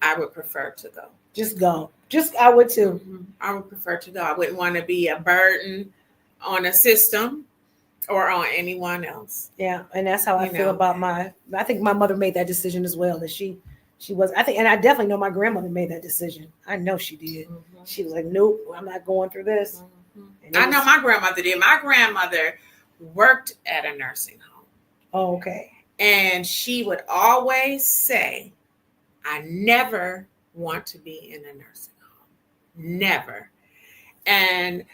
I would prefer to go. Just go. I would too. Mm-hmm. I would prefer to go. I wouldn't want to be a burden on a system or on anyone else. Yeah, and that's how I feel about I think my mother made that decision as well. That she was, I think, and I definitely know my grandmother made that decision. I know she did. Mm-hmm. She was like, nope, I'm not going through this. Mm-hmm. I know my grandmother did. My grandmother worked at a nursing home. Oh, okay. And she would always say, I never want to be in a nursing home. Never. And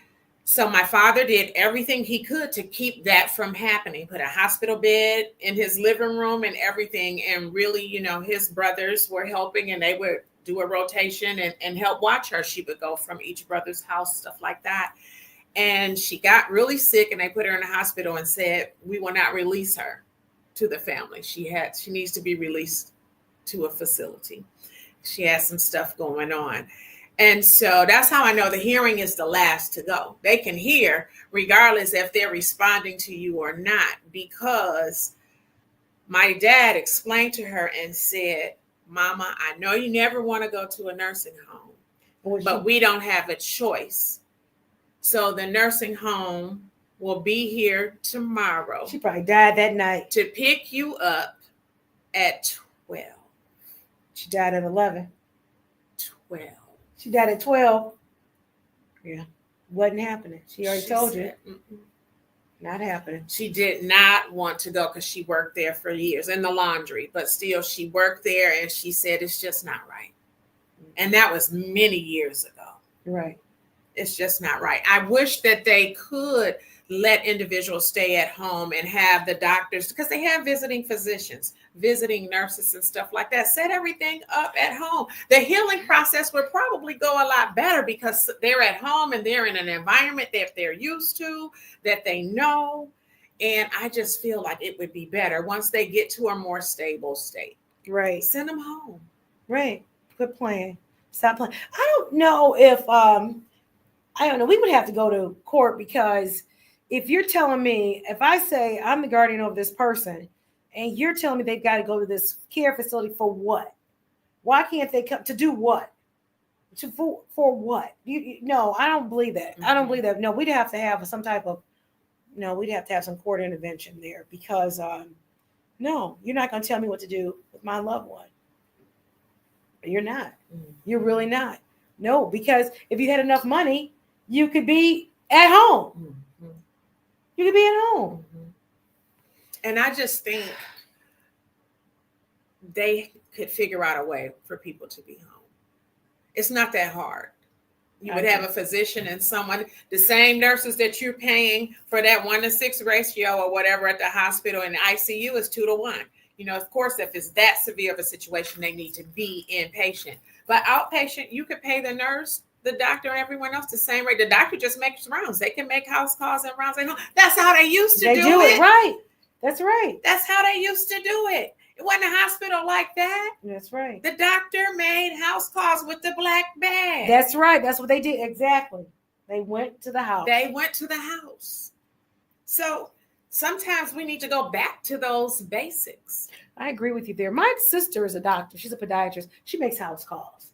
so my father did everything he could to keep that from happening. Put a hospital bed in his living room and everything. And really, his brothers were helping, and they would do a rotation and help watch her. She would go from each brother's house, stuff like that. And she got really sick, and they put her in the hospital and said, we will not release her to the family. She needs to be released to a facility. She has some stuff going on. And so that's how I know the hearing is the last to go. They can hear regardless if they're responding to you or not, because my dad explained to her and said, Mama, I know you never want to go to a nursing home, but we don't have a choice. So the nursing home will be here tomorrow. She probably died that night. To pick you up at 12. She died at 11. 12. She died at 12. Yeah. Wasn't happening. She already told you. Not happening. She did not want to go because she worked there for years in the laundry, but still she worked there, and she said it's just not right. And that was many years ago. Right. It's just not right. I wish that they could let individuals stay at home and have the doctors, because they have visiting physicians, visiting nurses and stuff like that, set everything up at home. The healing process would probably go a lot better because they're at home and they're in an environment that they're used to, that they know. And I just feel like it would be better once they get to a more stable state. Right. Send them home. Right. Quit playing. Stop playing. I don't know if I don't know. We would have to go to court because if you're telling me, if I say I'm the guardian of this person, and you're telling me they've got to go to this care facility for what? Why can't they come to do what? For what? No, I don't believe that. I don't believe that. No, we'd have to have some type of we'd have to have some court intervention there because no, you're not going to tell me what to do with my loved one. You're not. You're really not. No, because if you had enough money, you could be at home. You could be at home. And I just think they could figure out a way for people to be home. It's not that hard. You would have a physician and someone, the same nurses that you're paying for that 1-to-6 ratio or whatever at the hospital and ICU is 2-to-1. Of course, if it's that severe of a situation, they need to be inpatient. But outpatient, you could pay the nurse, the doctor, and everyone else the same rate. The doctor just makes rounds. They can make house calls and rounds at home. That's how they used to do it. Right. That's right. That's how they used to do it. It wasn't a hospital like that. That's right. The doctor made house calls with the black bag. That's right. That's what they did. Exactly. They went to the house. So sometimes we need to go back to those basics. I agree with you there. My sister is a doctor. She's a podiatrist. She makes house calls.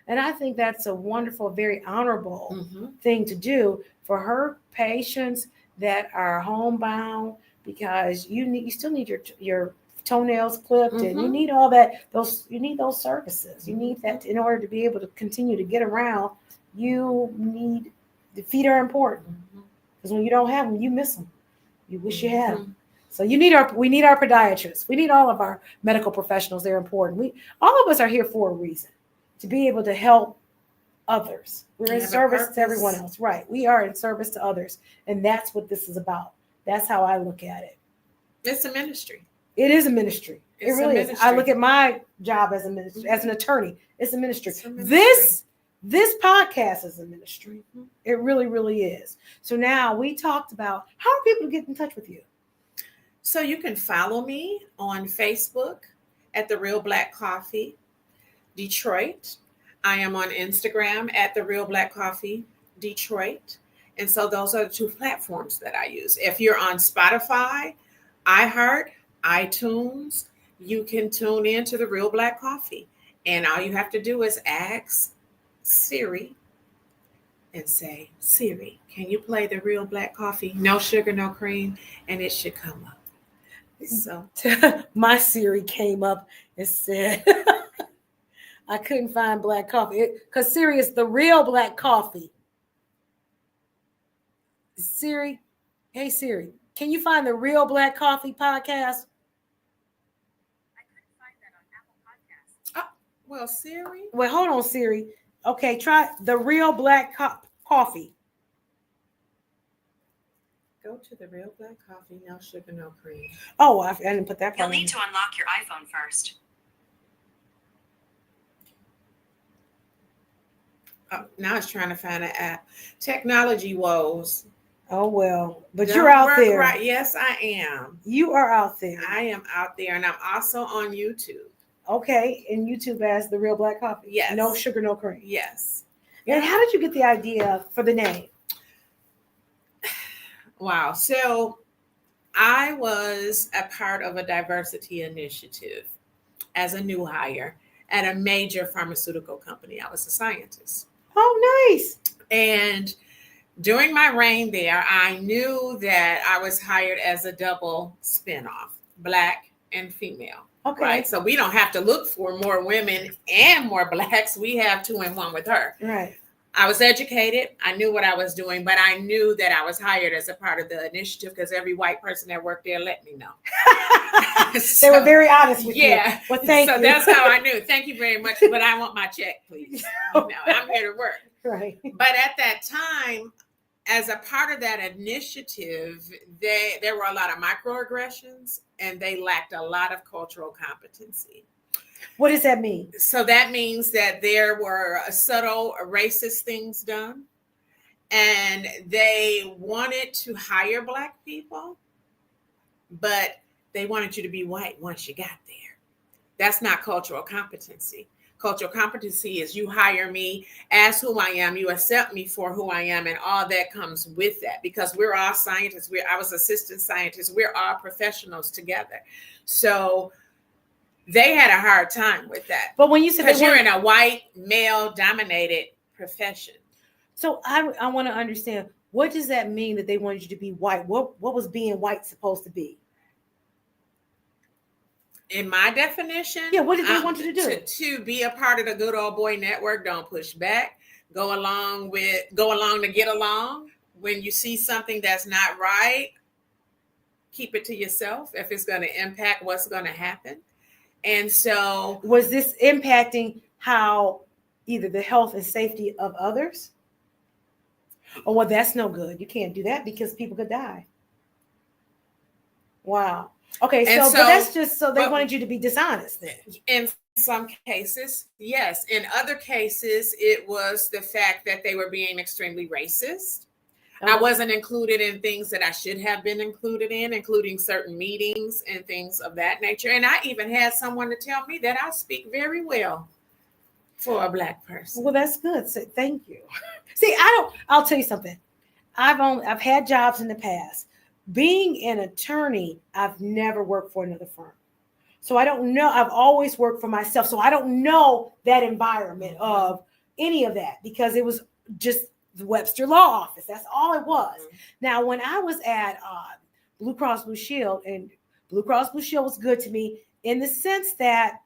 And I think that's a wonderful, very honorable thing to do for her patients that are homebound, because you still need your toenails clipped and you need all that. You need those services. You need that in order to be able to continue to get around. The feet are important because when you don't have them, you miss them. You wish you had them. So we need our podiatrists. We need all of our medical professionals. They're important. All of us are here for a reason, to be able to help others. We're in service to everyone else. Right. We are in service to others. And that's what this is about. That's how I look at it. It's a ministry. It is a ministry. It really is. I look at my job as a ministry, as an attorney. It's a ministry. This podcast is a ministry. It really, really is. So now we talked about how are people to get in touch with you? So you can follow me on Facebook at The Real Black Coffee Detroit. I am on Instagram at The Real Black Coffee Detroit. And so those are the two platforms that I use. If you're on Spotify, iHeart, iTunes, you can tune in to The Real Black Coffee. And all you have to do is ask Siri and say, Siri, can you play The Real Black Coffee? No sugar, no cream. And it should come up. So my Siri came up and said, I couldn't find black coffee because Siri is The Real Black Coffee. Siri, hey Siri, can you find The Real Black Coffee podcast? I couldn't find that on Apple Podcasts. Well, Siri. Well, hold on, Siri. Okay, try The Real Black Coffee. Go to The Real Black Coffee, no sugar, no cream. Oh, I didn't put that part. You'll need to unlock your iPhone first. Now it's trying to find an app. Technology woes. Oh, well, but you're out there. Right. Yes, I am. You are out there. I am out there, and I'm also on YouTube. Okay, and YouTube as The Real Black Coffee. Yes. No sugar, no cream. Yes. And how did you get the idea for the name? Wow. So I was a part of a diversity initiative as a new hire at a major pharmaceutical company. I was a scientist. Oh, nice. And during my reign there, I knew that I was hired as a double spinoff, Black and female. Okay. Right. So we don't have to look for more women and more Blacks. We have 2 in 1 with her. Right. I was educated. I knew what I was doing, but I knew that I was hired as a part of the initiative because every white person that worked there let me know. They were very honest with you. Yeah. Well, thank you. So that's how I knew. Thank you very much, but I want my check, please. I'm here to work. Right. But at that time, as a part of that initiative, there were a lot of microaggressions and they lacked a lot of cultural competency. What does that mean? So that means that there were subtle racist things done, and they wanted to hire Black people, but they wanted you to be white once you got there. That's not cultural competency. Cultural competency is you hire me as who I am, you accept me for who I am, and all that comes with that, because we're all scientists. I was assistant scientist. We're all professionals together. So they had a hard time with that. But when you said, because you're in a white male dominated profession. So I want to understand, what does that mean that they wanted you to be white? What was being white supposed to be? In my definition, yeah, what did they want you to do? To be a part of the good old boy network. Don't push back. Go along to get along. When you see something that's not right, keep it to yourself if it's going to impact what's going to happen. And so, was this impacting how either the health and safety of others? Oh, well, that's no good. You can't do that because people could die. Wow. Okay, so but that's just so they wanted you to be dishonest then. In some cases, yes. In other cases, it was the fact that they were being extremely racist. I wasn't included in things that I should have been included in, including certain meetings and things of that nature. And I even had someone to tell me that I speak very well for a Black person. Well, that's good. So thank you. See, I'll tell you something. I've had jobs in the past. Being an attorney, I've never worked for another firm. So I don't know. I've always worked for myself. So I don't know that environment of any of that, because it was just the Webster Law Office. That's all it was. Mm-hmm. Now, when I was at Blue Cross Blue Shield, and Blue Cross Blue Shield was good to me in the sense that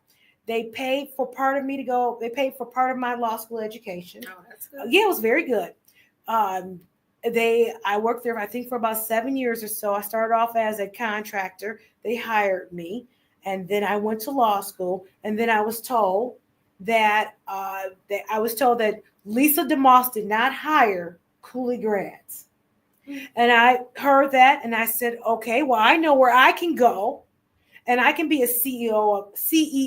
they paid for part of me to go. They paid for part of my law school education. Oh, that's good. Yeah, it was very good. I worked there, I think, for about 7 years or so. I started off as a contractor. They hired me, and then I went to law school. And then I was told that Lisa DeMoss did not hire Cooley grads. And I heard that, and I said, okay, well, I know where I can go, and I can be a CEO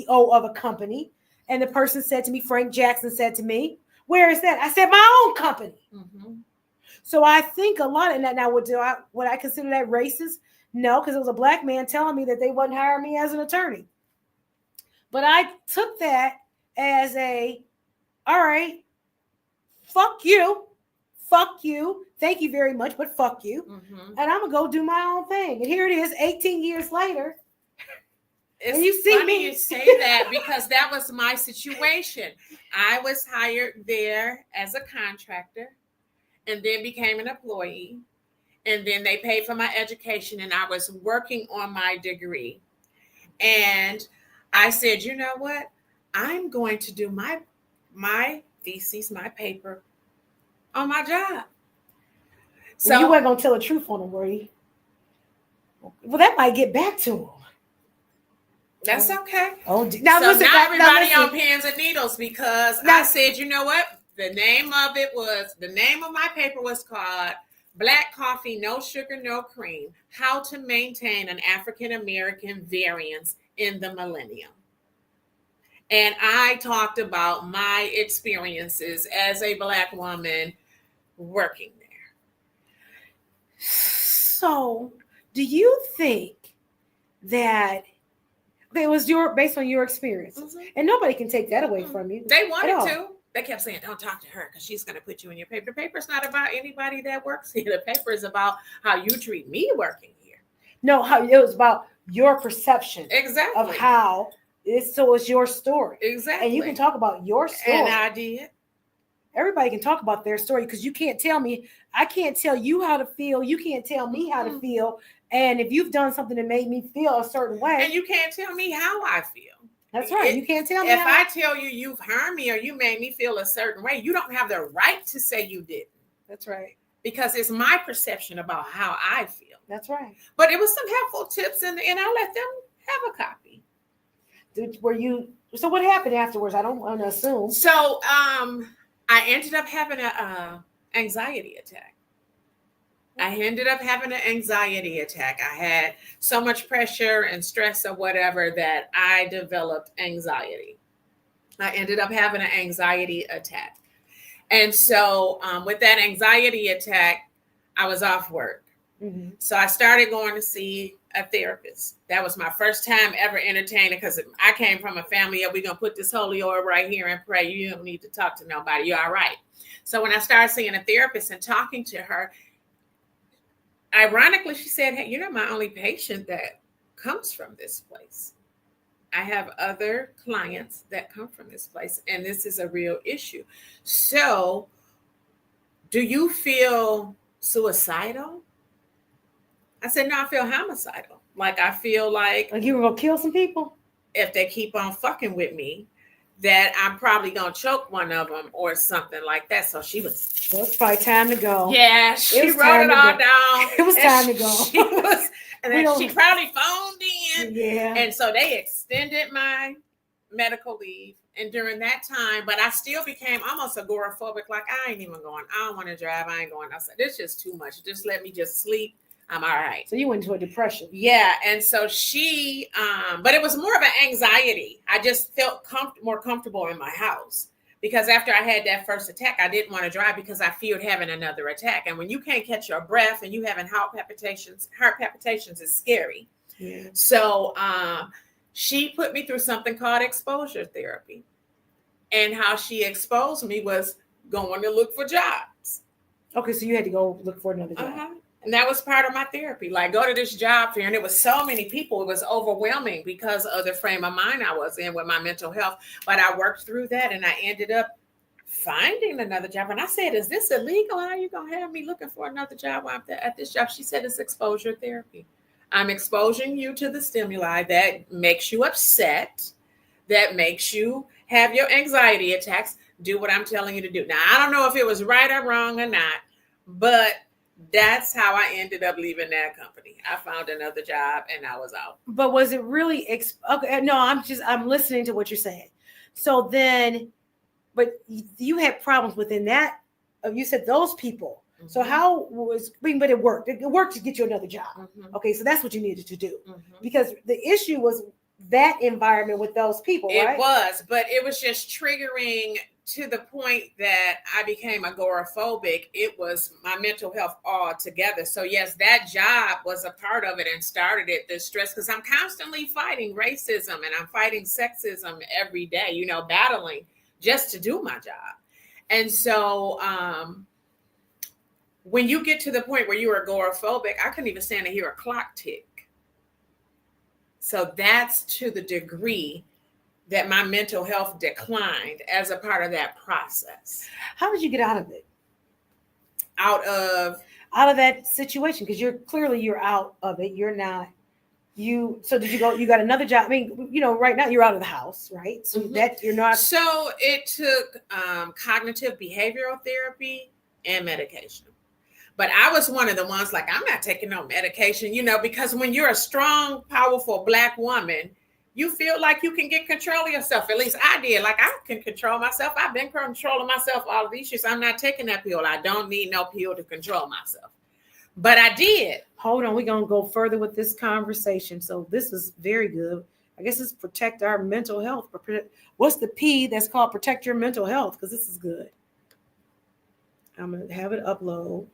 of a company. And the person said to me, Frank Jackson said to me, where is that? I said, my own company. Mm-hmm. So I think a lot of that. Now, would I consider that racist? No, because it was a Black man telling me that they wouldn't hire me as an attorney. But I took that as all right, fuck you. Thank you very much, but fuck you. Mm-hmm. And I'm going to go do my own thing. And here it is, 18 years later. It's and you see funny me. You say that, because that was my situation. I was hired there as a contractor, and then became an employee, and then they paid for my education, and I was working on my degree. And I said, you know what? I'm going to do my thesis, my paper on my job. So you weren't going to tell the truth on them, were you? Well, that might get back to them. That's okay. Oh, now everybody on pins and needles, because I said, you know what? The name of my paper was called Black Coffee, No Sugar, No Cream, How to Maintain an African-American Variance in the Millennium. And I talked about my experiences as a Black woman working there. So, do you think that it was based on your experiences? Mm-hmm. And nobody can take that away from you. They wanted to. They kept saying, don't talk to her because she's going to put you in your paper. The paper's not about anybody that works here. The paper is about how you treat me working here. No, it was about your perception. Exactly. Of how it's your story. Exactly. And you can talk about your story. And I did. Everybody can talk about their story, because you can't tell me. I can't tell you how to feel. You can't tell me how to feel. And if you've done something that made me feel a certain way. And you can't tell me how I feel. That's right. You can't tell me. If I tell you you've harmed me or you made me feel a certain way, you don't have the right to say you didn't. That's right. Because it's my perception about how I feel. That's right. But it was some helpful tips, and I let them have a copy. So what happened afterwards? I don't want to assume. So I ended up having an anxiety attack. I had so much pressure and stress or whatever that I developed anxiety. I ended up having an anxiety attack. And so with that anxiety attack, I was off work. Mm-hmm. So I started going to see a therapist. That was my first time ever entertaining, because I came from a family of, we're going to put this holy oil right here and pray. You don't need to talk to nobody. You're all right. So when I started seeing a therapist and talking to her, ironically, she said, hey, you're not my only patient that comes from this place. I have other clients that come from this place, and this is a real issue. So do you feel suicidal? I said, no, I feel homicidal. Like, I feel like you were going to kill some people? If they keep on fucking with me, that I'm probably going to choke one of them or something like that. So she was... Well, it's probably time to go. Yeah, she wrote it all down. It was time to go. And then she probably phoned in. Yeah. And so they extended my medical leave. And during that time, but I still became almost agoraphobic. Like, I ain't even going. I don't want to drive. I ain't going outside. It's just too much. Just let me just sleep. I'm all right. So you went into a depression. Yeah. And so she, but it was more of an anxiety. I just felt more comfortable in my house, because after I had that first attack, I didn't want to drive because I feared having another attack. And when you can't catch your breath and you having heart palpitations is scary. Yeah. So she put me through something called exposure therapy. And how she exposed me was going to look for jobs. Okay, so you had to go look for another job. Uh-huh. And that was part of my therapy. Like, go to this job fair. And it was so many people. It was overwhelming because of the frame of mind I was in with my mental health. But I worked through that, and I ended up finding another job. And I said, is this illegal? How are you going to have me looking for another job while I'm at this job? She said, it's exposure therapy. I'm exposing you to the stimuli that makes you upset, that makes you have your anxiety attacks. Do what I'm telling you to do. Now, I don't know if it was right or wrong or not, but that's how I ended up leaving that company. I found another job and I was out. But was it really okay? No, I'm listening to what you're saying. So then, but you had problems within that. You said those people. Mm-hmm. So how was? But it worked. It worked to get you another job. Mm-hmm. Okay, so that's what you needed to do, because the issue was that environment with those people. Right? It was, but it was just triggering to the point that I became agoraphobic. It was my mental health altogether. So yes, that job was a part of it and started it, the stress, because I'm constantly fighting racism and I'm fighting sexism every day, battling just to do my job. And so when you get to the point where you're agoraphobic, I couldn't even stand to hear a clock tick. So that's to the degree that my mental health declined as a part of that process. How did you get out of it? Out of that situation? Because you're out of it. You're not. So did you go? You got another job? I mean, right now you're out of the house, right? So that you're not. So it took cognitive behavioral therapy and medication. But I was one of the ones like, I'm not taking no medication, because when you're a strong, powerful Black woman, you feel like you can get control of yourself. At least I did. Like, I can control myself. I've been controlling myself all of these years. I'm not taking that pill. I don't need no pill to control myself. But I did. Hold on. We're going to go further with this conversation. So this is very good. I guess it's protect our mental health. What's the P that's called protect your mental health? Because this is good. I'm going to have it upload.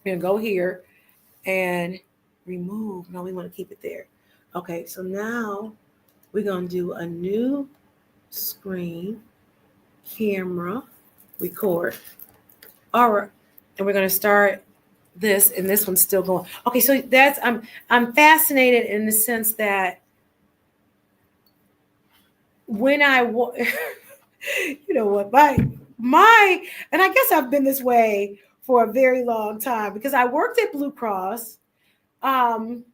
We're going to go here and remove. No, we want to keep it there. Okay, so now we're going to do a new screen, camera, record. All right, and we're going to start this, and this one's still going. Okay, so I'm fascinated in the sense that when you know what, my, and I guess I've been this way for a very long time because I worked at Blue Cross. And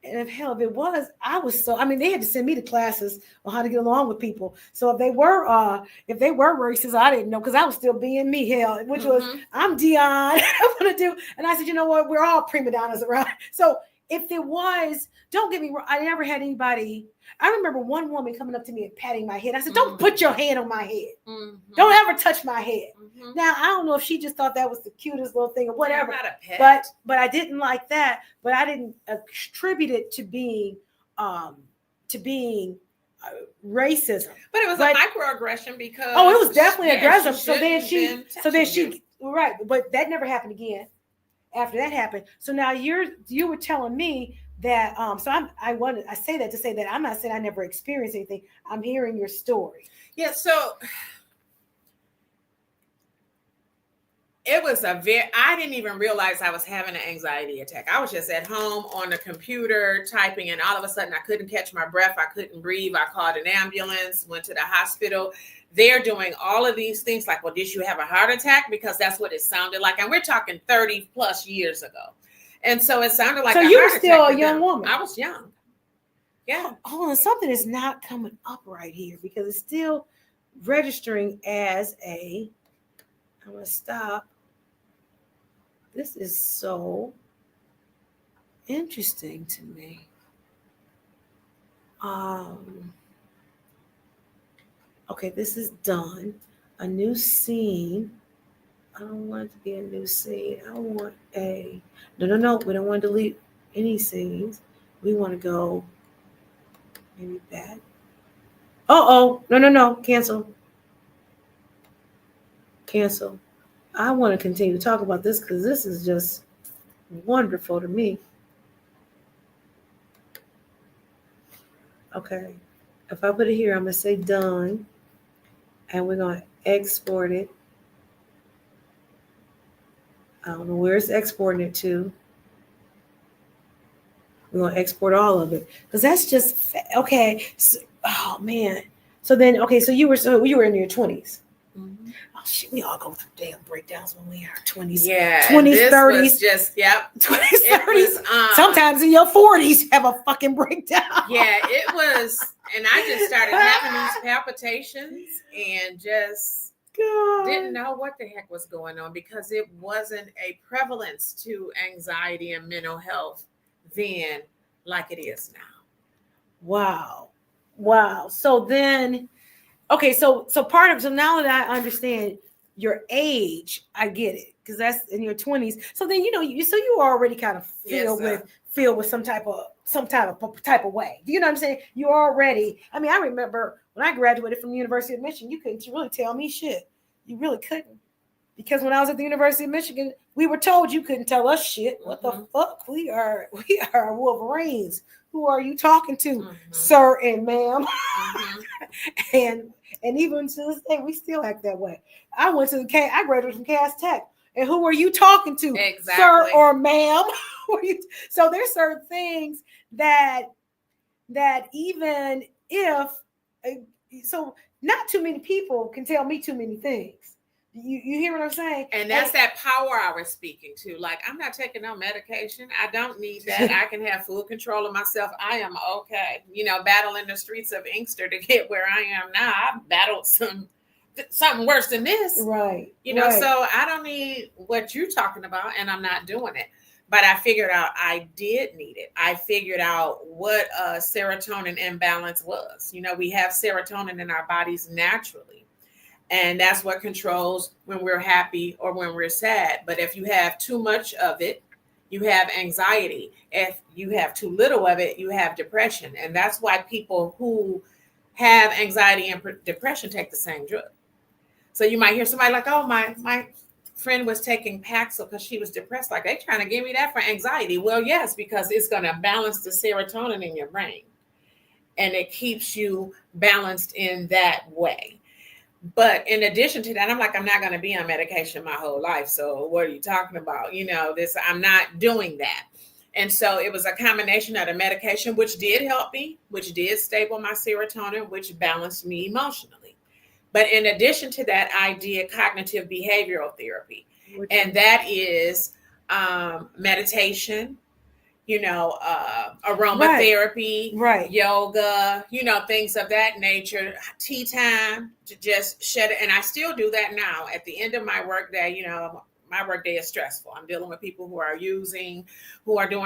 if they had to send me to classes on how to get along with people. So if they were racist, I didn't know, because I was still being me, which was, I'm Dion, I'm gonna do. And I said, you know what, we're all prima donnas around. So if it was, don't get me wrong, I never had anybody. I remember one woman coming up to me and patting my head. I said, don't put your hand on my head. Don't ever touch my head. Now, I don't know if she just thought that was the cutest little thing or whatever. Not a pet. But I didn't like that. But I didn't attribute it to being racism. But it was a microaggression because it was definitely aggressive. So then she right. But that never happened again. after that happened. So now you were telling me that so I say that to say that I'm not saying I never experienced anything. I'm hearing your story. Yeah, so it was I didn't even realize I was having an anxiety attack. I was just at home on the computer typing, and all of a sudden I couldn't catch my breath. I couldn't breathe. I called an ambulance, went to the hospital. They're doing all of these things like, well, did you have a heart attack? Because that's what it sounded like. And we're talking 30 plus years ago. And so it sounded like so a you were heart still attack a young woman. I was young. Yeah. Hold on, something is not coming up right here because it's still registering as a. I'm gonna stop. This is so interesting to me. Okay, this is done. A new scene. I don't want it to be a new scene. I want a no. We don't want to delete any scenes. We want to go maybe back. No. Cancel. I want to continue to talk about this because this is just wonderful to me. Okay. If I put it here, I'm going to say done. And we're going to export it. I don't know where it's exporting it to. We're going to export all of it. Because that's just, okay. So, oh, man. So then, okay, so you were in your 20s. Mm-hmm. Oh shit, we all go through damn breakdowns when we are 20s. Yeah. 20s, 30s. Was just, yep. 20s, 30s. Sometimes in your 40s have a fucking breakdown. Yeah, it was. And I just started having these palpitations and just didn't know what the heck was going on because it wasn't a prevalence to anxiety and mental health then like it is now. Wow. So then, okay, so now that I understand your age, I get it because that's in your 20s. So then you were already kind of filled with some type of way. Do you know what I'm saying? You already. I mean, I remember when I graduated from the University of Michigan, you couldn't really tell me shit. You really couldn't, because when I was at the University of Michigan, we were told you couldn't tell us shit. What the fuck? We are Wolverines. Who are you talking to, sir and ma'am? And even to this day, we still act that way. I graduated from Cass Tech. And who are you talking to, exactly. Sir or ma'am? So there's certain things that even if, so not too many people can tell me too many things. You hear what I'm saying? And that's that power I was speaking to. Like, I'm not taking no medication. I don't need that. I can have full control of myself. I am okay. Battling the streets of Inkster to get where I am now. I battled something worse than this. Right. So I don't need what you're talking about, and I'm not doing it. But I figured out I did need it. I figured out what a serotonin imbalance was. We have serotonin in our bodies naturally. And that's what controls when we're happy or when we're sad. But if you have too much of it, you have anxiety. If you have too little of it, you have depression. And that's why people who have anxiety and depression take the same drug. So you might hear somebody like, oh, my friend was taking Paxil because she was depressed. Like, they trying to give me that for anxiety. Well, yes, because it's going to balance the serotonin in your brain. And it keeps you balanced in that way. But in addition to that, I'm not going to be on medication my whole life. So what are you talking about? I'm not doing that. And so it was a combination of the medication, which did help me, which did stable my serotonin, which balanced me emotionally. But in addition to that, I did cognitive behavioral therapy. And that is meditation, aromatherapy, yoga, things of that nature, tea time to just shut it. And I still do that now at the end of my workday. My workday is stressful. I'm dealing with people who are doing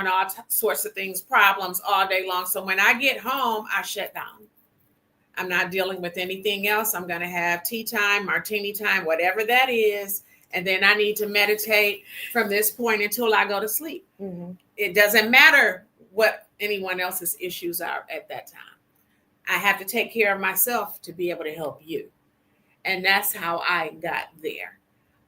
all sorts of things, problems all day long. So when I get home, I shut down. I'm not dealing with anything else. I'm going to have tea time, martini time, whatever that is. And then I need to meditate from this point until I go to sleep. Mm-hmm. It doesn't matter what anyone else's issues are at that time. I have to take care of myself to be able to help you. And that's how I got there.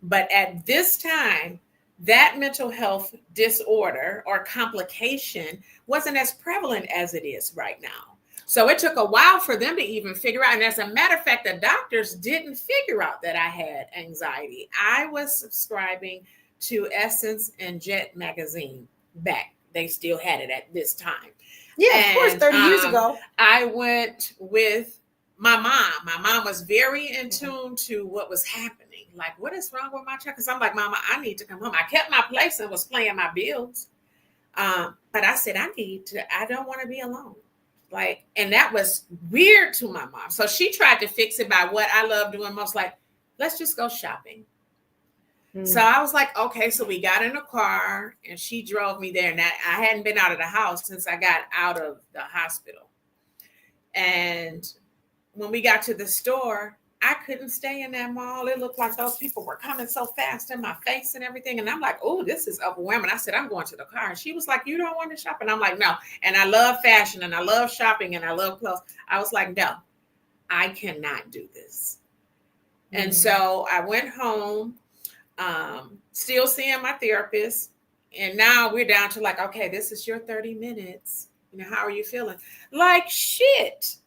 But at this time, that mental health disorder or complication wasn't as prevalent as it is right now. So it took a while for them to even figure out. And as a matter of fact, the doctors didn't figure out that I had anxiety. I was subscribing to Essence and Jet magazine back. They still had it at this time. Yeah, of course, 30 years ago. I went with my mom. My mom was very in tune to what was happening. Like, what is wrong with my child? Because I'm like, Mama, I need to come home. I kept my place and was paying my bills. But I said, I don't want to be alone. Like, and that was weird to my mom. So she tried to fix it by what I love doing most, like, let's just go shopping. So I was like, okay, so we got in a car and she drove me there. And I hadn't been out of the house since I got out of the hospital. And when we got to the store, I couldn't stay in that mall. It looked like those people were coming so fast in my face and everything. And I'm like, oh, this is overwhelming. I said, I'm going to the car. And she was like, you don't want to shop? And I'm like, no. And I love fashion and I love shopping and I love clothes. I was like, no, I cannot do this. And so I went home, still seeing my therapist. And now we're down to like, okay, this is your 30 minutes. You know, how are you feeling? Like shit.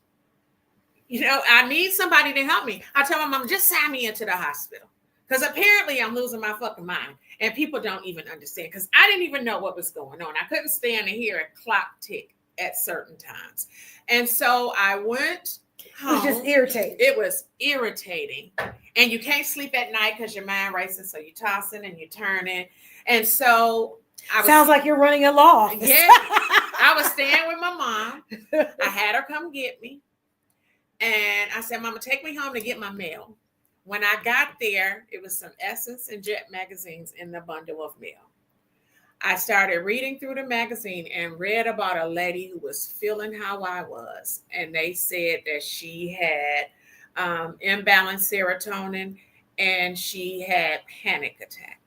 You know, I need somebody to help me. I tell my mom, just sign me into the hospital. Because apparently I'm losing my fucking mind. And people don't even understand. Because I didn't even know what was going on. I couldn't stand to hear a clock tick at certain times. And so I went home. It was just irritating. It was irritating. And you can't sleep at night because your mind racing. So you're tossing and you're turning. And so sounds like you're running a law. Yeah. I was staying with my mom. I had her come get me. And I said, Mama, take me home to get my mail. When I got there, it was some Essence and Jet magazines in the bundle of mail. I started reading through the magazine and read about a lady who was feeling how I was. And they said that she had imbalanced serotonin and she had panic attack.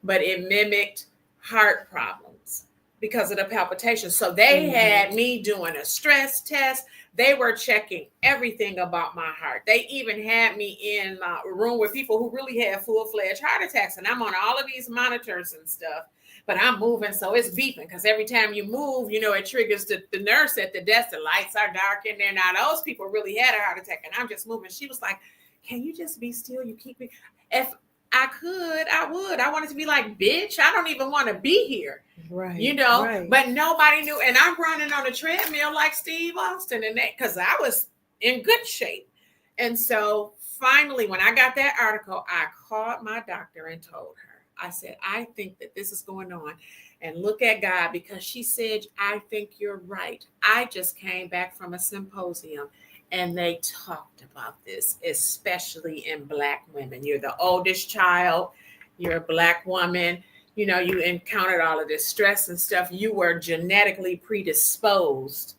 But it mimicked heart problems because of the palpitations. So they had me doing a stress test. They were checking everything about my heart. They even had me in a room with people who really had full-fledged heart attacks. And I'm on all of these monitors and stuff, but I'm moving. So it's beeping because every time you move, you know, it triggers the nurse at the desk. The lights are dark in there. Now those people really had a heart attack and I'm just moving. She was like, can you just be still? You keep me. If I could, I would. I wanted to be like, bitch, I don't even want to be here. Right. You know, right. But nobody knew. And I'm running on a treadmill like Steve Austin and that because I was in good shape. And so finally, when I got that article, I called my doctor and told her, I said, I think that this is going on. And look at God, because she said, I think you're right. I just came back from a symposium. And they talked about this, especially in Black women. You're the oldest child. You're a Black woman. You know, you encountered all of this stress and stuff. You were genetically predisposed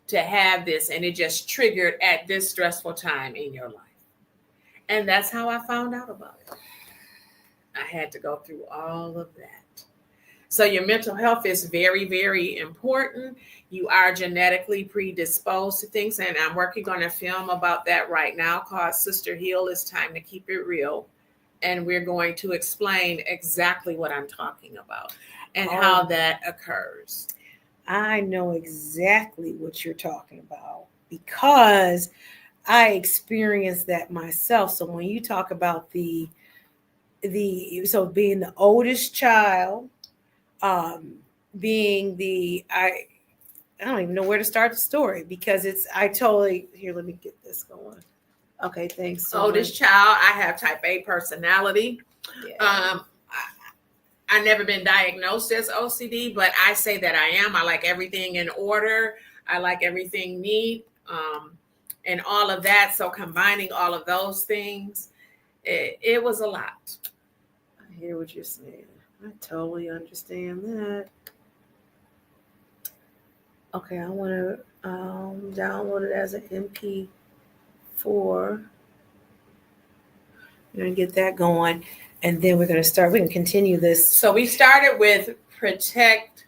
to have this. And it just triggered at this stressful time in your life. And that's how I found out about it. I had to go through all of that. So your mental health is very, very important. You are genetically predisposed to things. And I'm working on a film about that right now called Sister Heal. It's Time to Keep It Real. And we're going to explain exactly what I'm talking about and how that occurs. I know exactly what you're talking about because I experienced that myself. So when you talk about so being the oldest child, being I don't even know where to start the story because here, let me get this going. Okay, thanks. So oldest child, I have type A personality. Yeah. I never been diagnosed as OCD, but I say that I am. I like everything in order. I like everything neat, and all of that. So combining all of those things, it was a lot. I hear what you're saying. I totally understand that. Okay, I want to download it as an MP4. We're going to get that going, and then we can continue this. So we started with protect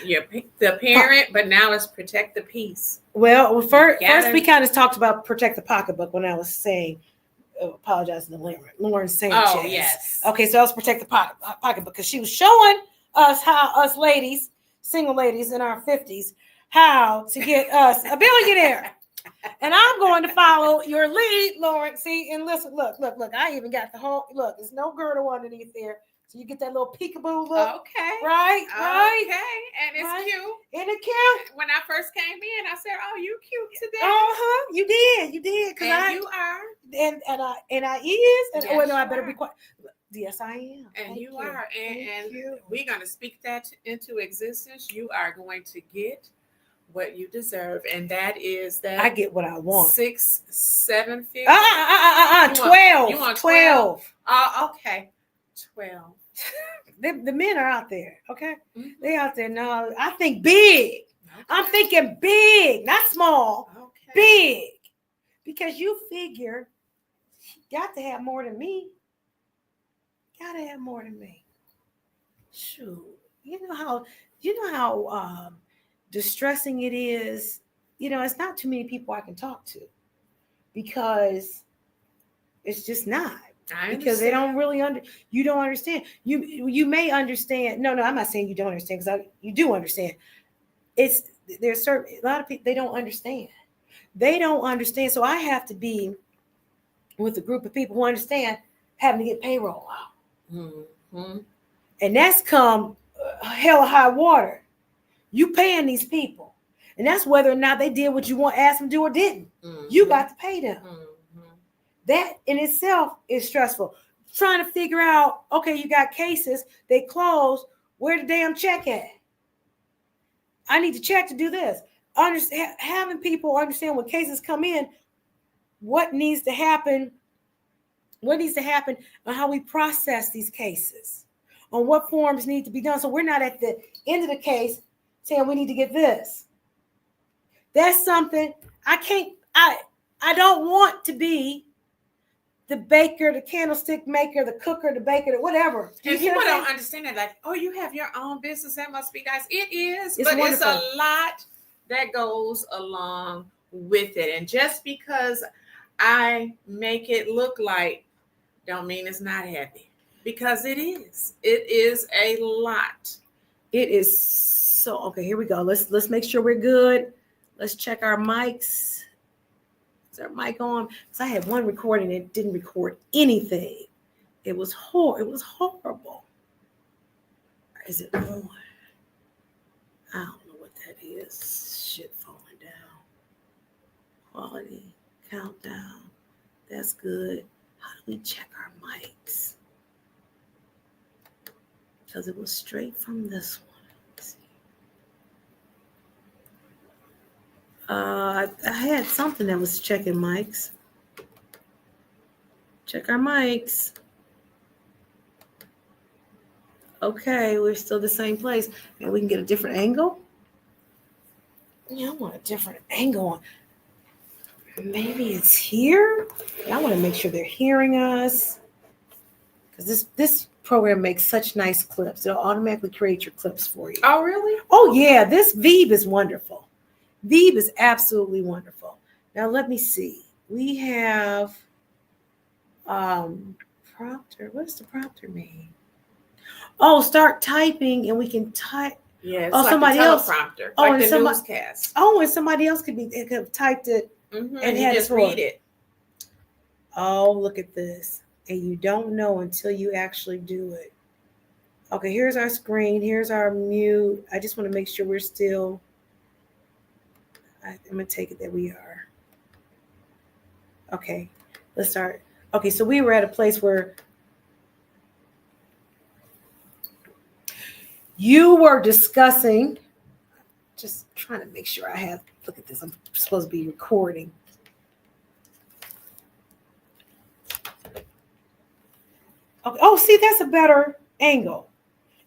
the parent, but now it's protect the peace. Well, first we kind of talked about protect the pocketbook when I was saying apologizing to Lauren Sanchez. Oh, yes. Okay, so let's protect the pocket because she was showing us how us ladies, single ladies in our 50s, how to get us a billionaire. And I'm going to follow your lead, Lauren. See, and listen, look. I even got the whole look. There's no girdle underneath there. So you get that little peekaboo look. Okay. Right. Okay. And it's right. cute. Isn't it cute? When I first came in, I said, "Oh, you cute today." You did. And you are. And I is. And Yes, no, I you better are. be quiet. Yes, I am. And Thank you are. And you. we're going to speak that into existence. You are going to get what you deserve, and that is that I get what I want. 6, 7 figures. 12. You want 12. Okay. 12. The men are out there, okay? Mm-hmm. They out there. No, I think big. Okay. I'm thinking big, not small. Okay. Big. Because you figure you got to have more than me. Gotta have more than me. Shoot. You know how distressing it is. It's not too many people I can talk to because it's just not. Because they don't really you don't understand. You may understand. No, I'm not saying you don't understand because you do understand. There's a lot of people they don't understand. They don't understand. So I have to be with a group of people who understand having to get payroll out. Mm-hmm. And that's come hell or high water. You paying these people. And that's whether or not they did what you asked them to do or didn't. Mm-hmm. You got to pay them. Mm-hmm. That in itself is stressful. Trying to figure out, okay, you got cases, they closed, where the damn check at? I need to check to do this. Having people understand when cases come in, what needs to happen on how we process these cases, on what forms need to be done. So we're not at the end of the case saying we need to get this. That's something I don't want to be the baker, the candlestick maker, the cooker, the baker, whatever. And people don't understand that. Like, oh, you have your own business. That must be nice. It is, but wonderful. It's a lot that goes along with it. And just because I make it look light, don't mean it's not heavy. Because it is. It is a lot. It is so okay. Here we go. Let's make sure we're good. Let's check our mics. Is our mic on? Because I had one recording and it didn't record anything. It was horrible. Is it on? I don't know what that is. Shit falling down. Quality. Countdown. That's good. How do we check our mics? Because it was straight from this one. I had something that was checking mics. Check our mics. Okay, we're still the same place. And we can get a different angle. Yeah, I want a different angle. Maybe it's here. I want to make sure they're hearing us. Because this program makes such nice clips. It'll automatically create your clips for you. Oh, really? Oh, yeah. This Veeb is wonderful. Veeb is absolutely wonderful. Now, let me see. We have prompter. What does the prompter mean? Oh, start typing and we can type. Yeah, it's like somebody else. Teleprompter, like the newscast. Oh, and somebody else could have typed it and had just read it. Oh, look at this. And you don't know until you actually do it. Okay, here's our screen. Here's our mute. I just want to make sure we're still. I'm going to take it that we are. Okay, let's start. Okay, so we were at a place where you were discussing, just trying to make sure I have, look at this, I'm supposed to be recording. Okay. Oh, see, that's a better angle.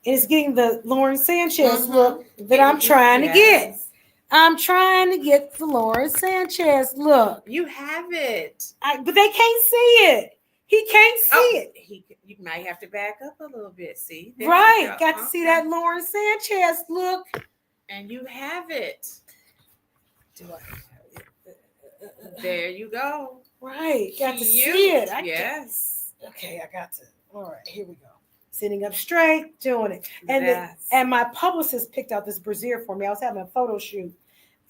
And it's getting the Lauren Sanchez look that I'm trying to get. I'm trying to get the Lauren Sanchez look. You have it. But they can't see it. He can't see it. You might have to back up a little bit. See? Right. Got to see that Lauren Sanchez look. And you have it. Do I have it? There you go. Right. Got to Cute. see it. Yes. Okay, I got to. All right, here we go. Sitting up straight, doing it. And Yes. and my publicist picked out this brassiere for me. I was having a photo shoot,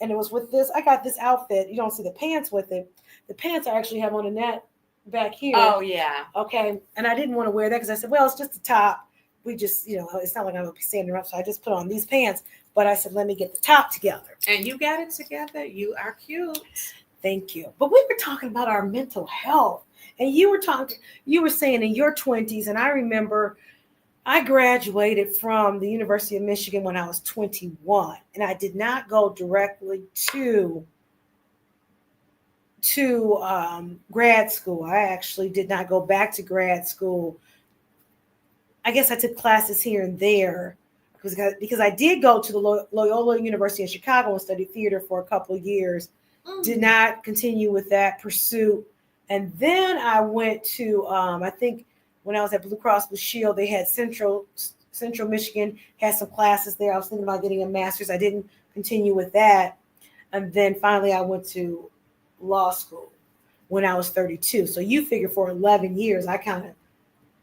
and it was with this. I got this outfit. You don't see the pants with it. The pants I actually have on the net back here. Oh yeah. Okay, and I didn't want to wear that because I said, well, it's just a top. We just, it's not like I'm gonna be standing up, so I just put on these pants. But I said, let me get the top together. And you got it together. You are cute. Thank you. But we were talking about our mental health, and you were saying in your 20s, and I remember I graduated from the University of Michigan when I was 21, and I did not go directly to grad school. I actually did not go back to grad school. I guess I took classes here and there because I did go to the Loyola University in Chicago and study theater for a couple of years. Did not continue with that pursuit. And then I went to, I think when I was at Blue Cross Blue Shield, they had Central Michigan, had some classes there. I was thinking about getting a master's. I didn't continue with that. And then finally I went to law school when I was 32. So you figure for 11 years, I kind of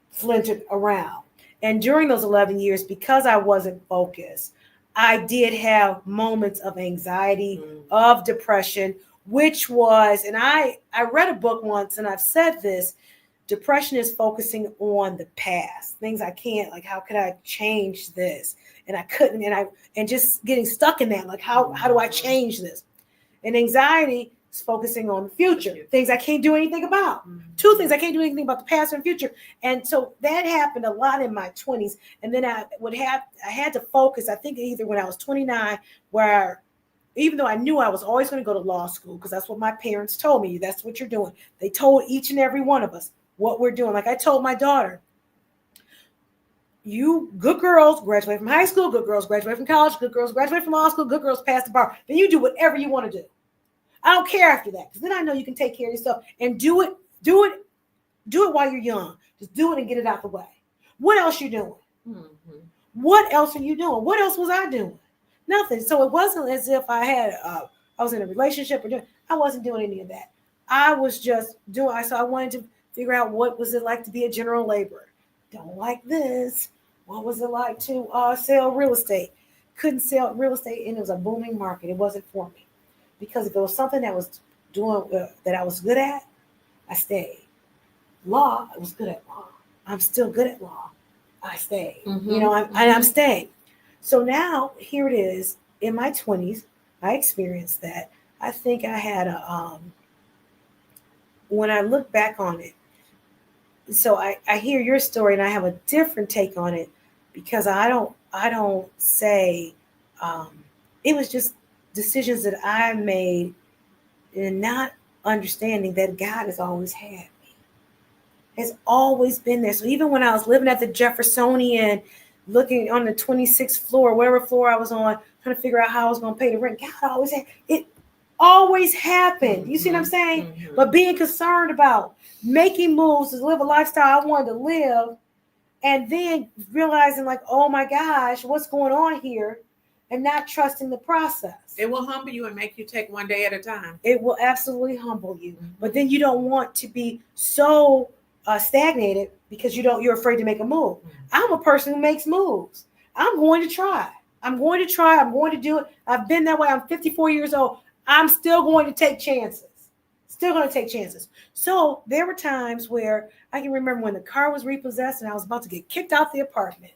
flinted around. And during those 11 years, because I wasn't focused, I did have moments of anxiety, of depression, which was, and I read a book once, and I've said this, depression is focusing on the past, things I can't, like, how could I change this? And I couldn't, and just getting stuck in that, like, how do I change this? And anxiety is focusing on the future, things I can't do anything about. Two things, I can't do anything about the past and future. And so that happened a lot in my 20s. And then I had to focus, I think either when I was 29, where even though I knew I was always going to go to law school, because that's what my parents told me, that's what you're doing. They told each and every one of us what we're doing. Like I told my daughter, you good girls graduate from high school, good girls graduate from college, good girls graduate from law school, good girls pass the bar. Then you do whatever you want to do. I don't care after that, because then I know you can take care of yourself and do it while you're young. Just do it and get it out the way. What else you doing? Mm-hmm. What else are you doing? What else was I doing? Nothing. So it wasn't as if I was in a relationship I wasn't doing any of that. I was just doing. So I wanted to figure out what was it like to be a general laborer. Don't like this. What was it like to sell real estate? Couldn't sell real estate, and it was a booming market. It wasn't for me. Because if it was something that was doing that I was good at, I stayed. Law, I was good at law. I'm still good at law. I stayed. Mm-hmm. I'm staying. So now here it is in my 20s. I experienced that. I think I had when I look back on it. So I hear your story and I have a different take on it, because I don't say it was just decisions that I made and not understanding that God has always had me, has always been there. So even when I was living at the Jeffersonian, looking on the 26th floor, whatever floor I was on, trying to figure out how I was going to pay the rent, God always had it. Always happened. You see what I'm saying? Mm-hmm. But being concerned about making moves to live a lifestyle I wanted to live, and then realizing like, oh my gosh, what's going on here? And not trusting the process. It will humble you and make you take one day at a time. It will absolutely humble you. Mm-hmm. But then you don't want to be so stagnated because you're afraid to make a move. Mm-hmm. I'm a person who makes moves. I'm going to try. I'm going to do it. I've been that way. I'm 54 years old. I'm still going to take chances. So there were times where I can remember when the car was repossessed and I was about to get kicked out the apartment.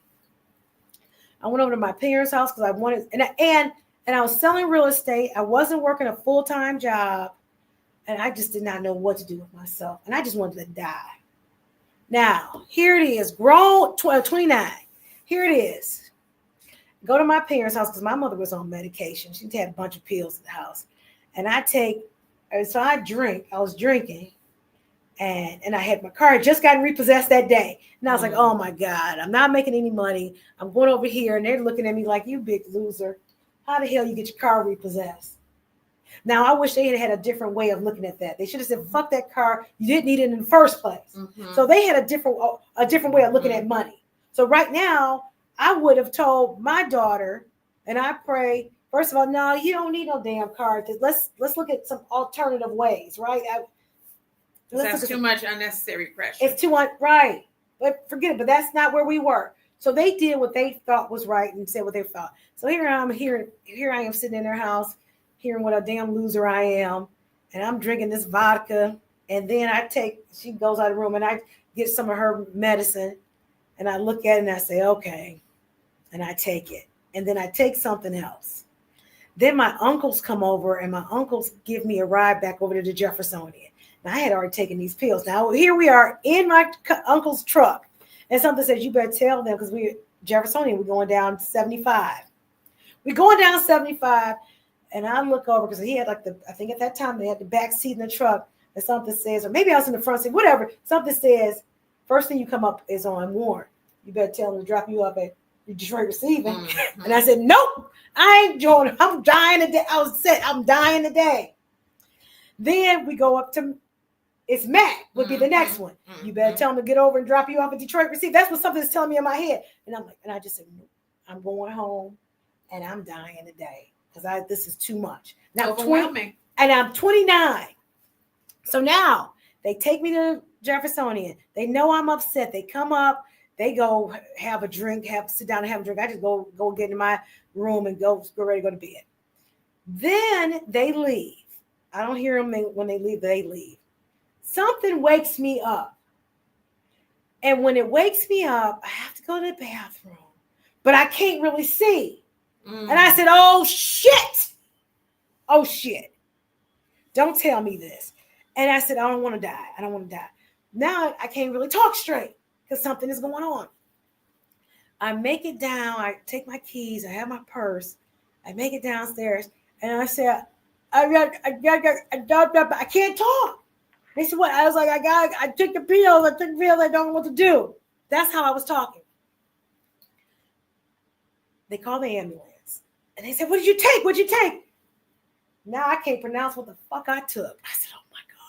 I went over to my parents' house because I wanted, and I was selling real estate. I wasn't working a full-time job, and I just did not know what to do with myself, and I just wanted to die. Now, here it is, grown 29. Here it is. Go to my parents' house because my mother was on medication. She had a bunch of pills in the house, and I was drinking. And I had my car just gotten repossessed that day. And I was like, oh my God, I'm not making any money. I'm going over here. And they're looking at me like, you big loser. How the hell you get your car repossessed? Now, I wish they had a different way of looking at that. They should have said, fuck that car. You didn't need it in the first place. Mm-hmm. So they had a different way of looking at money. So right now, I would have told my daughter, and I pray, first of all, no, you don't need no damn car. Let's look at some alternative ways, right? That's too much unnecessary pressure. It's too much, right? But forget it. But that's not where we were. So they did what they thought was right and said what they thought. So here I am sitting in their house, hearing what a damn loser I am, and I'm drinking this vodka. And then she goes out of the room, and I get some of her medicine, and I look at it and I say, okay, and I take it, and then I take something else. Then my uncles come over, and my uncles give me a ride back over to the Jeffersonian. Now, I had already taken these pills. Now, here we are in my uncle's truck. And something says, you better tell them, because we're Jeffersonian, we're going down 75. We're going down 75, and I look over, because he had I think at that time, they had the back seat in the truck, and something says, or maybe I was in the front seat, whatever, something says, first thing you come up is on Warren. You better tell them to drop you up at Detroit Receiving. Mm-hmm. And I said, nope, I ain't joining. I'm dying today. I'm dying today. Then we go up to, it's Matt would be the next one. Mm-hmm. You better tell him to get over and drop you off at Detroit Receive. That's what something is telling me in my head. And I'm like, and I just said, no, I'm going home and I'm dying today because this is too much. Now, overwhelming. And I'm 29. So now they take me to Jeffersonian. They know I'm upset. They come up, they go have a drink, sit down and have a drink. I just go get in my room and go ready to go to bed. Then they leave. I don't hear them when they leave, they leave. Something wakes me up. And when it wakes me up, I have to go to the bathroom. But I can't really see. And I said, oh, shit. Oh, shit. Don't tell me this. And I said, I don't want to die. I don't want to die. Now I can't really talk straight because something is going on. I make it down. I take my keys. I have my purse. I make it downstairs. And I said, I can't talk. They said, what? I was like, I took the pills. I don't know what to do. That's how I was talking. They called the ambulance. And they said, what did you take? What'd you take? Now I can't pronounce what the fuck I took. I said, oh, my God.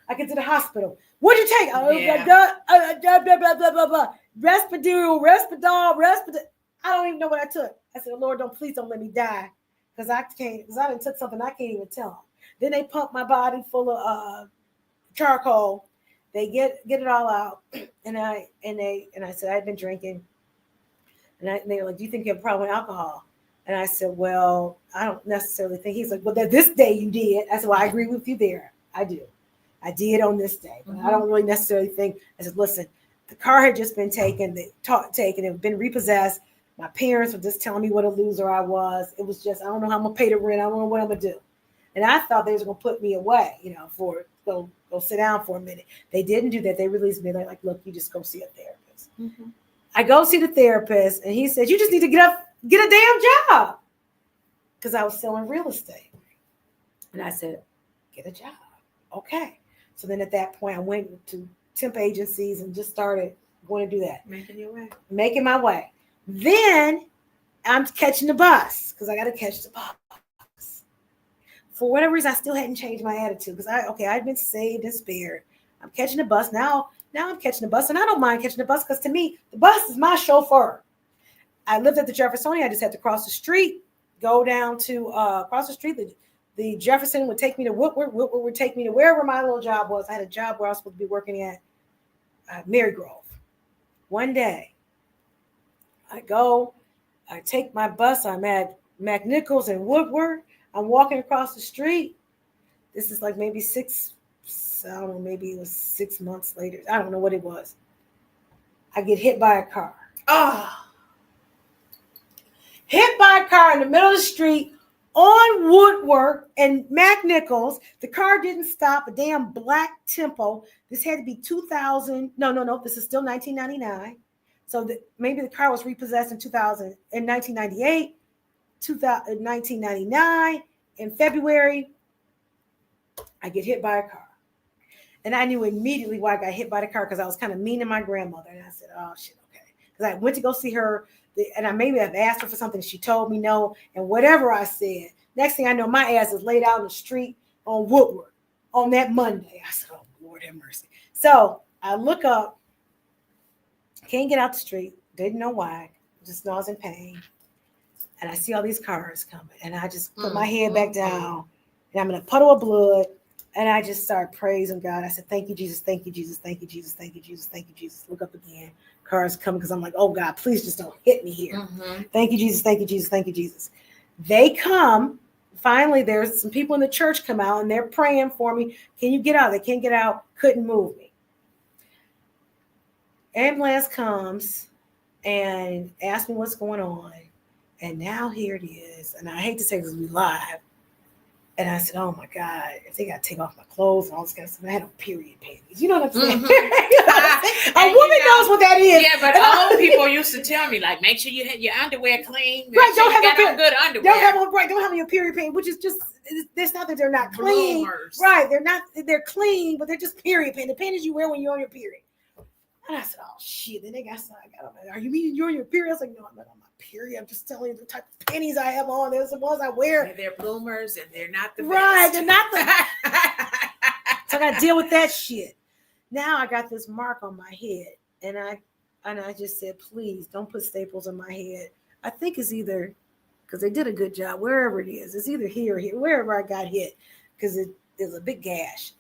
I get to the hospital. What'd you take? Respital. I don't even know what I took. I said, Lord, please don't let me die. Because I done took something I can't even tell them. Then they pump my body full of charcoal. They get it all out. And I said, I've been drinking. And they were like, do you think you have a problem with alcohol? And I said, well, I don't necessarily think. He's like, well, this day you did. I said, well, I agree with you there. I do. I did on this day. But I don't really necessarily think. I said, listen, the car had just been taken. It had been repossessed. My parents were just telling me what a loser I was. It was just, I don't know how I'm going to pay the rent. I don't know what I'm going to do. And I thought they was going to put me away, for go sit down for a minute. They didn't do that. They released me. They're like, look, you just go see a therapist. Mm-hmm. I go see the therapist, and he said, you just need to get a damn job. Because I was selling real estate. And I said, get a job. Okay. So then at that point, I went to temp agencies and just started going to do that. Making my way. Then I'm catching the bus because I got to catch the bus. For whatever reason, I still hadn't changed my attitude because I'd been saved and spared. I'm catching the bus. Now I'm catching the bus, and I don't mind catching the bus because to me, the bus is my chauffeur. I lived at the Jeffersonian. I just had to cross the street, go down to across the street. The Jefferson would take me to Woodward. Woodward would take me to wherever my little job was. I had a job where I was supposed to be working at Marygrove. One day, I take my bus. I'm at McNichols and Woodward. I'm walking across the street. This is like maybe maybe it was 6 months later. I don't know what it was. I get hit by a car. Hit by a car in the middle of the street on Woodward and McNichols. The car didn't stop. A damn black Tempo. This had to be 2000. No. This is still 1999. So maybe the car was repossessed in 1998, 1999. In February, I get hit by a car. And I knew immediately why I got hit by the car because I was kind of mean to my grandmother. And I said, oh, shit, okay. Because I went to go see her, and I maybe have asked her for something. She told me no. And whatever I said, next thing I know, my ass is laid out in the street on Woodward on that Monday. I said, oh, Lord have mercy. So I look up, can't get out the street, didn't know why, just know I was in pain. And I see all these cars coming, and I just put my head back down, and I'm in a puddle of blood. And I just started praising God. I said, thank you, Jesus. Thank you, Jesus. Thank you, Jesus. Thank you, Jesus. Thank you, Jesus. Look up again. Cars coming because I'm like, oh, God, please just don't hit me here. Mm-hmm. Thank you, Jesus. Thank you, Jesus. Thank you, Jesus. They come. Finally, there's some people in the church come out and they're praying for me. Can you get out? They can't get out. Couldn't move me. Ambulance comes and asks me what's going on. And now here it is. And I hate to say this, we live. And I said, oh my God, if they got to take off my clothes and all this kind of stuff, I had on period panties. You know what I'm saying? Mm-hmm. A woman knows what that is. Yeah, but old people used to tell me, like, make sure you have your underwear clean. Make Right, sure don't you have got a on good underwear. Don't have your period panties, which is just, it's not that they're not clean. Bloomers. Right, they're clean, but they're just period panties. The panties you wear when you're on your period. And I said, oh shit. Then they got are you meaning you're on your period? I was like, no, I'm not on my period. I'm just telling you the type of panties I have on. There's the ones I wear. Yeah, they're bloomers and they're not the right, best. they're not the So I gotta deal with that shit. Now I got this mark on my head. And I just said, please don't put staples on my head. I think it's either because they did a good job, wherever it is. It's either here or here, wherever I got hit, because there's a big gash.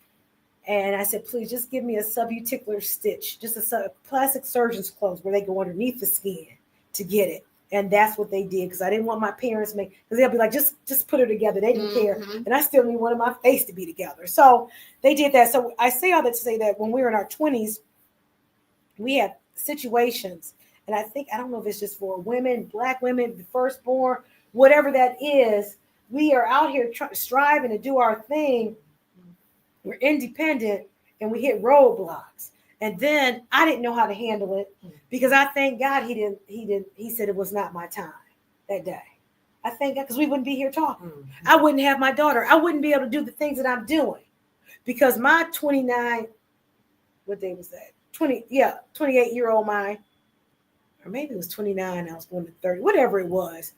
And I said, please just give me a subuticular stitch, just a plastic surgeon's clothes where they go underneath the skin to get it. And that's what they did because I didn't want my parents to make, because they'll be like, just put her together. They didn't care. And I still need one of my face to be together. So they did that. So I say all that to say that when we were in our 20s, we had situations. And I don't know if it's just for women, Black women, the firstborn, whatever that is, we are out here striving to do our thing. We're independent and we hit roadblocks. And then I didn't know how to handle it because I thank God he said it was not my time that day. I thank God because we wouldn't be here talking. Mm-hmm. I wouldn't have my daughter. I wouldn't be able to do the things that I'm doing because my 29, what day was that? 28-year-old mind, or maybe it was 29. I was going to 30, whatever it was.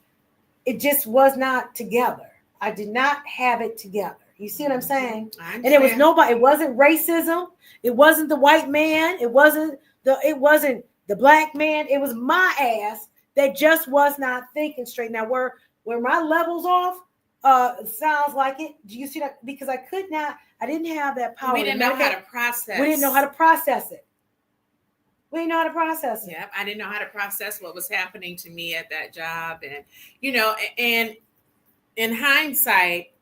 It just was not together. I did not have it together. You see what I'm saying? And it was nobody. It wasn't racism. It wasn't the white man. It wasn't the Black man. It was my ass that just was not thinking straight. Now, where my levels off, sounds like it. Do you see that? Because I didn't have that power. We didn't know how to process. We didn't know how to process it. We didn't know how to process it. Yeah, I didn't know how to process what was happening to me at that job, and and in hindsight,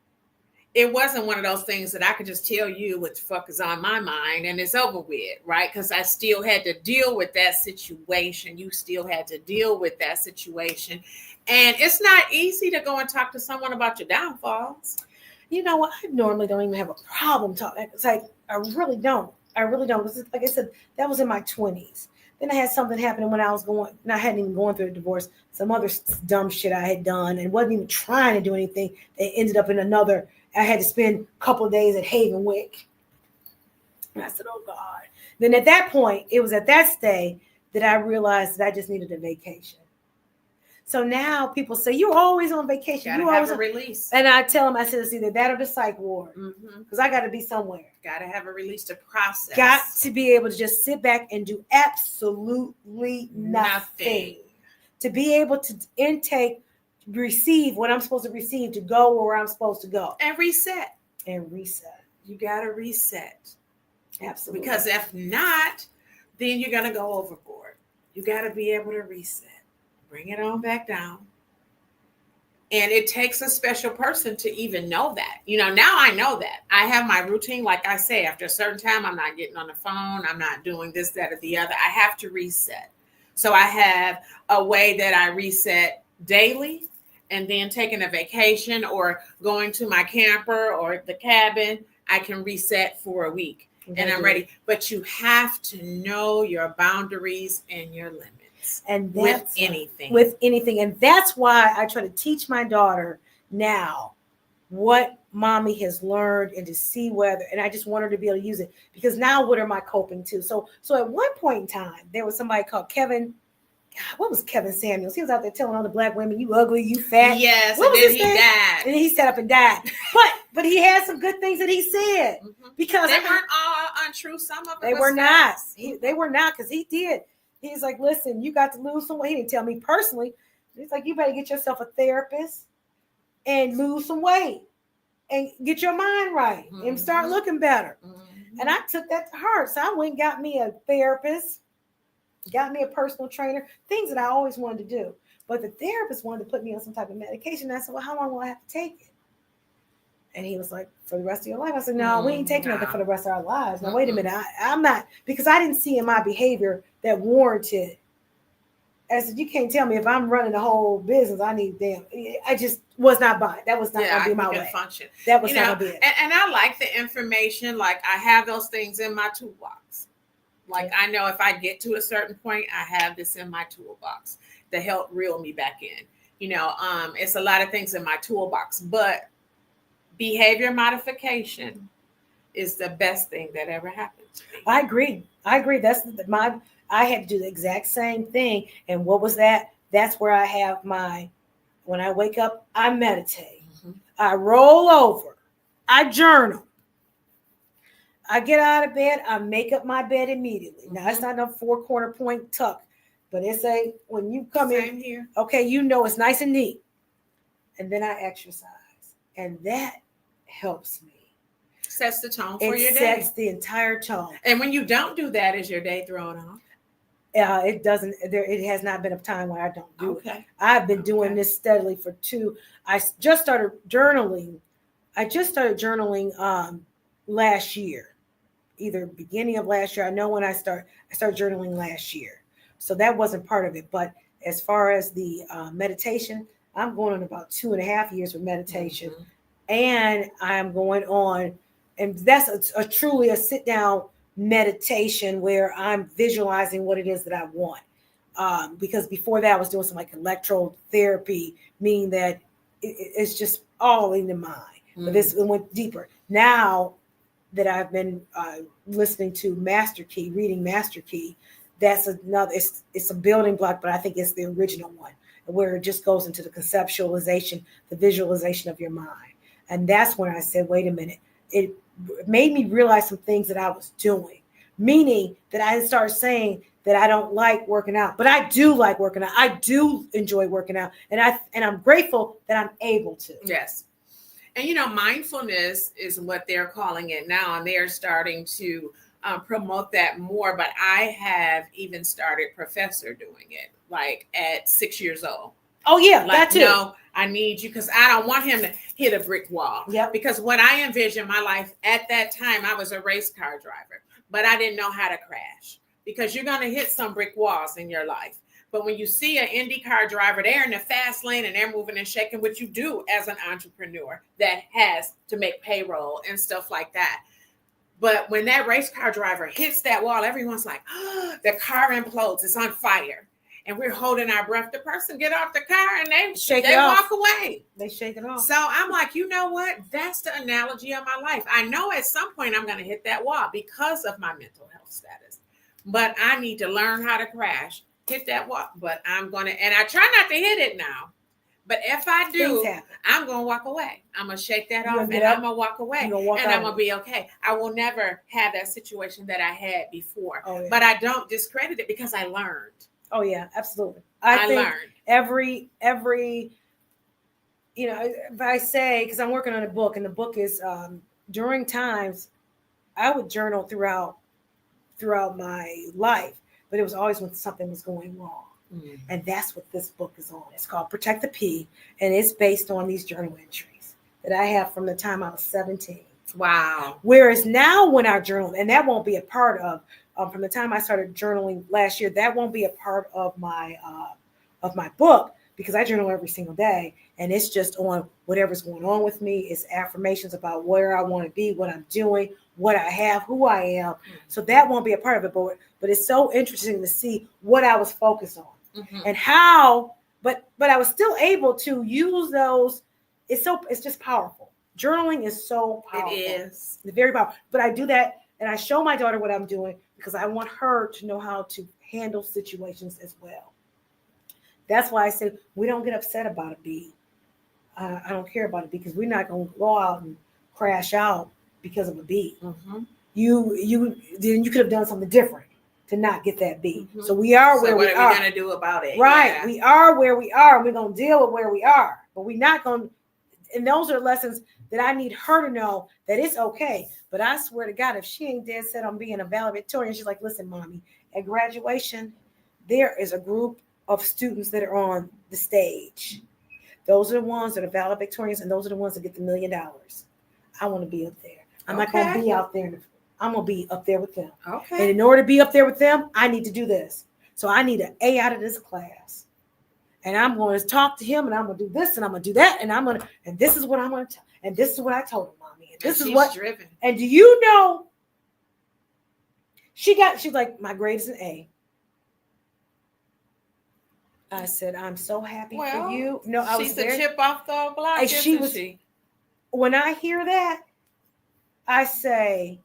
it wasn't one of those things that I could just tell you what the fuck is on my mind and it's over with, right? Because I still had to deal with that situation. You still had to deal with that situation. And it's not easy to go and talk to someone about your downfalls. You know what? I normally don't even have a problem talking. It's like, I really don't. Like I said, that was in my 20s. Then I had something happen when I hadn't even gone through a divorce. Some other dumb shit I had done and wasn't even trying to do anything. They ended up in another. I had to spend a couple of days at Havenwick. And I said, oh God. Then at that point, it was at that stage that I realized that I just needed a vacation. So now people say, you're always on vacation. You have a release. And I tell them, I said, it's either that or the psych ward. Because I got to be somewhere. Got to have a release to process. Got to be able to just sit back and do absolutely nothing. To be able to receive what I'm supposed to receive, to go where I'm supposed to go. And reset. You got to reset. Absolutely. Because if not, then you're going to go overboard. You got to be able to reset. Bring it on back down. And it takes a special person to even know that. Now I know that. I have my routine. Like I say, after a certain time, I'm not getting on the phone. I'm not doing this, that, or the other. I have to reset. So I have a way that I reset daily, and then taking a vacation or going to my camper or the cabin, I can reset for a week and I'm ready. But you have to know your boundaries and your limits. And with anything. And that's why I try to teach my daughter now what mommy has learned and to see whether, and I just want her to be able to use it because now what am I coping to? So at one point in time, there was somebody called Kevin. God, what was Kevin Samuels? He was out there telling all the Black women, you ugly, you fat. Yes, and then he died. And he sat up and died. But he had some good things that he said. Because they weren't all untrue. Some of them they were not. They were not, because he did. He's like, listen, you got to lose some weight. He didn't tell me personally. He's like, you better get yourself a therapist and lose some weight. and get your mind right and start looking better. And I took that to heart. So I went and got me a therapist, got me a personal trainer, things that I always wanted to do. But the therapist wanted to put me on some type of medication. And I said, well, how long will I have to take it? And he was like, for the rest of your life. I said, no, we ain't taking nothing for the rest of our lives. Now, wait a minute. I'm not, because I didn't see in my behavior that warranted. I said, you can't tell me if I'm running the whole business, I need them. I just was not buying. That was not going to be my way. Function. That was not going to be it. And I like the information. Like I have those things in my toolbox. Like I know if I get to a certain point, I have this in my toolbox to help reel me back in. It's a lot of things in my toolbox, but behavior modification is the best thing that ever happened to me. I agree. I had to do the exact same thing. And what was that? That's where I have when I wake up, I meditate. I roll over. I journal. I get out of bed. I make up my bed immediately. Now, it's not a 4-corner point tuck, but it's when you come in here, okay, it's nice and neat. And then I exercise. And that helps me. Sets the tone for your day. It sets the entire tone. And when you don't do that, is your day thrown off? It doesn't. It has not been a time when I don't do it. I've been doing this steadily for 2. I just started journaling. Last year, either beginning of last year. I know when I started journaling last year, so that wasn't part of it. But as far as the meditation, I'm going on about 2.5 years with meditation, and I'm going on, and that's truly a sit down meditation where I'm visualizing what it is that I want. Because before that I was doing some like electrotherapy, meaning that it's just all in the mind. But this went deeper. Now that I've been listening to reading Master Key, that's another, it's a building block, but I think it's the original one where it just goes into the conceptualization, the visualization of your mind. And that's when I said, wait a minute, it made me realize some things that I was doing, meaning that I started saying that I don't like working out, but I do like working out. I do enjoy working out, and I'm grateful that I'm able to. Yes. And mindfulness is what they're calling it now, and they're starting to promote that more. But I have even started Professor doing it, like at 6 years old. Oh yeah, like, that too. No, I need you, because I don't want him to hit a brick wall. Yep. Because what I envisioned my life at that time, I was a race car driver, but I didn't know how to crash, because you're going to hit some brick walls in your life. But when you see an IndyCar driver, they're in the fast lane and they're moving and shaking, what you do as an entrepreneur that has to make payroll and stuff like that. But when that race car driver hits that wall, everyone's like, oh, the car implodes, it's on fire. And we're holding our breath. The person get off the car and they walk away. They shake it off. So I'm like, you know what? That's the analogy of my life. I know at some point I'm going to hit that wall because of my mental health status. But I need to learn how to crash, hit that wall. But I'm going to, and I try not to hit it now. But if I do, I'm going to walk away. I'm going to shake that off and I'm going to walk away. And I'm going to be okay. I will never have that situation that I had before. Oh, yeah. But I don't discredit it because I learned. Oh yeah, absolutely. I think learned. every, if I say, because I'm working on a book, and the book is during times I would journal throughout my life, but it was always when something was going wrong. Mm-hmm. And that's what this book is on. It's called Protect the P, and it's based on these journal entries that I have from the time I was 17. Wow. Whereas now when I journal, and that won't be a part of, from the time I started journaling last year, that won't be a part of my book, because I journal every single day, and it's just on whatever's going on with me. It's affirmations about where I want to be, what I'm doing, what I have, who I am. Mm-hmm. So that won't be a part of it, but it's so interesting to see what I was focused on, mm-hmm. and how. But I was still able to use those. It's just powerful. Journaling is so powerful. It is. It's very powerful. But I do that, and I show my daughter what I'm doing, because I want her to know how to handle situations as well. That's why I said we don't get upset about a B. I don't care about it, because we're not going to go out and crash out because of a B. Mm-hmm. You could have done something different to not get that B. Mm-hmm. So we are where we are. What are we going to do about it? Right. Yeah. We are where we are, and we're going to deal with where we are. But we're not going to, and those are lessons that I need her to know that it's okay. But I swear to God, if she ain't dead set on being a valedictorian, she's like, listen, mommy, at graduation, there is a group of students that are on the stage. Those are the ones that are valedictorians, and those are the ones that get the $1 million. I want to be up there. I'm not going to be out there. I'm going to be up there with them. Okay. And in order to be up there with them, I need to do this. So I need an A out of this class. And I'm going to talk to him, and I'm going to do this, and I'm going to do that, and this is what I'm going to tell. And this is what I told him, mommy. And this is what driven. And do you know, she's like, my grade is an A. I said, I'm so happy for you. No, I was she's a chip off the block, isn't she? When I hear that, I say,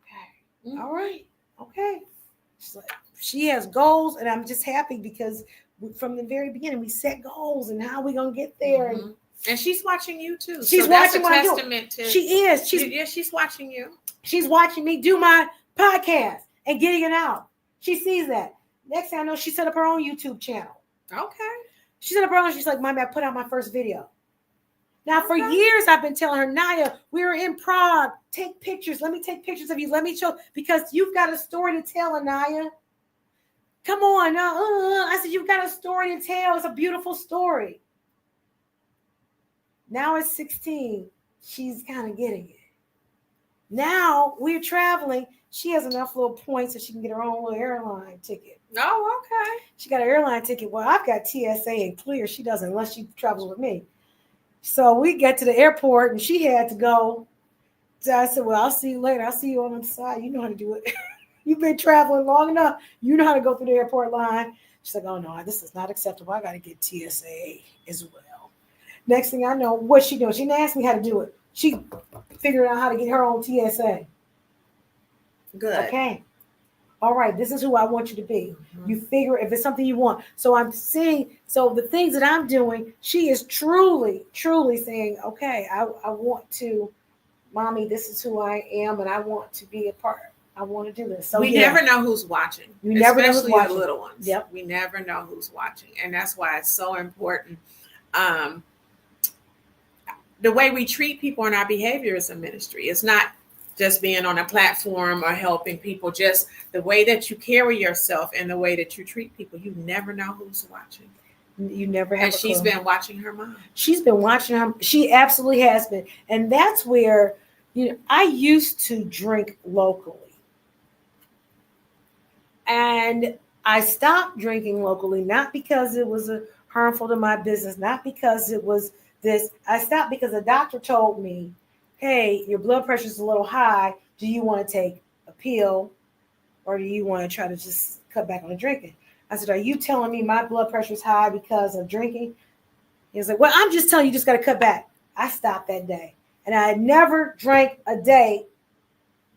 okay, all right, okay. She's like, she has goals, and I'm just happy because from the very beginning we set goals and how we gonna get there. Mm-hmm. And she's watching you too. She's so watching that's a what testament to. She is. She's watching you. She's watching me do my podcast and getting it out. She sees that. Next thing I know, she set up her own YouTube channel. Okay. She set up her own. She's like, mommy, I put out my first video. Now, for years, I've been telling her, Naya, we were in Prague. Take pictures. Let me take pictures of you. Let me show, because you've got a story to tell, Naya. Come on. I said, you've got a story to tell. It's a beautiful story. Now at 16, she's kind of getting it. Now we're traveling. She has enough little points that she can get her own little airline ticket. Oh, okay. She got an airline ticket. Well, I've got TSA and clear. She doesn't unless she travels with me. So we get to the airport and she had to go. So I said, well, I'll see you later. I'll see you on the side. You know how to do it. You've been traveling long enough. You know how to go through the airport line. She's like, oh, no, this is not acceptable. I got to get TSA as well. Next thing I know, what's she doing? She didn't ask me how to do it. She figured out how to get her own TSA. Good. Okay. All right. This is who I want you to be. Mm-hmm. You figure if it's something you want. So I'm seeing, so the things that I'm doing, she is truly, truly saying, okay, I want to, mommy, this is who I am, and I want to be a part. I want to do this. So we never know who's watching. You never know who's watching. The little ones. Yep. We never know who's watching. And that's why it's so important. The way we treat people in our behavior is a ministry. It's not just being on a platform or helping people, just the way that you carry yourself and the way that you treat people. You never know who's watching. You never have. And she's been watching her mom. She's been watching her. She absolutely has been. And that's where, I used to drink locally. And I stopped drinking locally, not because it was harmful to my business, not because it was this. I stopped because the doctor told me, hey, your blood pressure is a little high. Do you want to take a pill, or do you want to try to just cut back on the drinking? I said, are you telling me my blood pressure is high because of drinking? He was like, well, I'm just telling you, just got to cut back. I stopped that day. And I never drank a day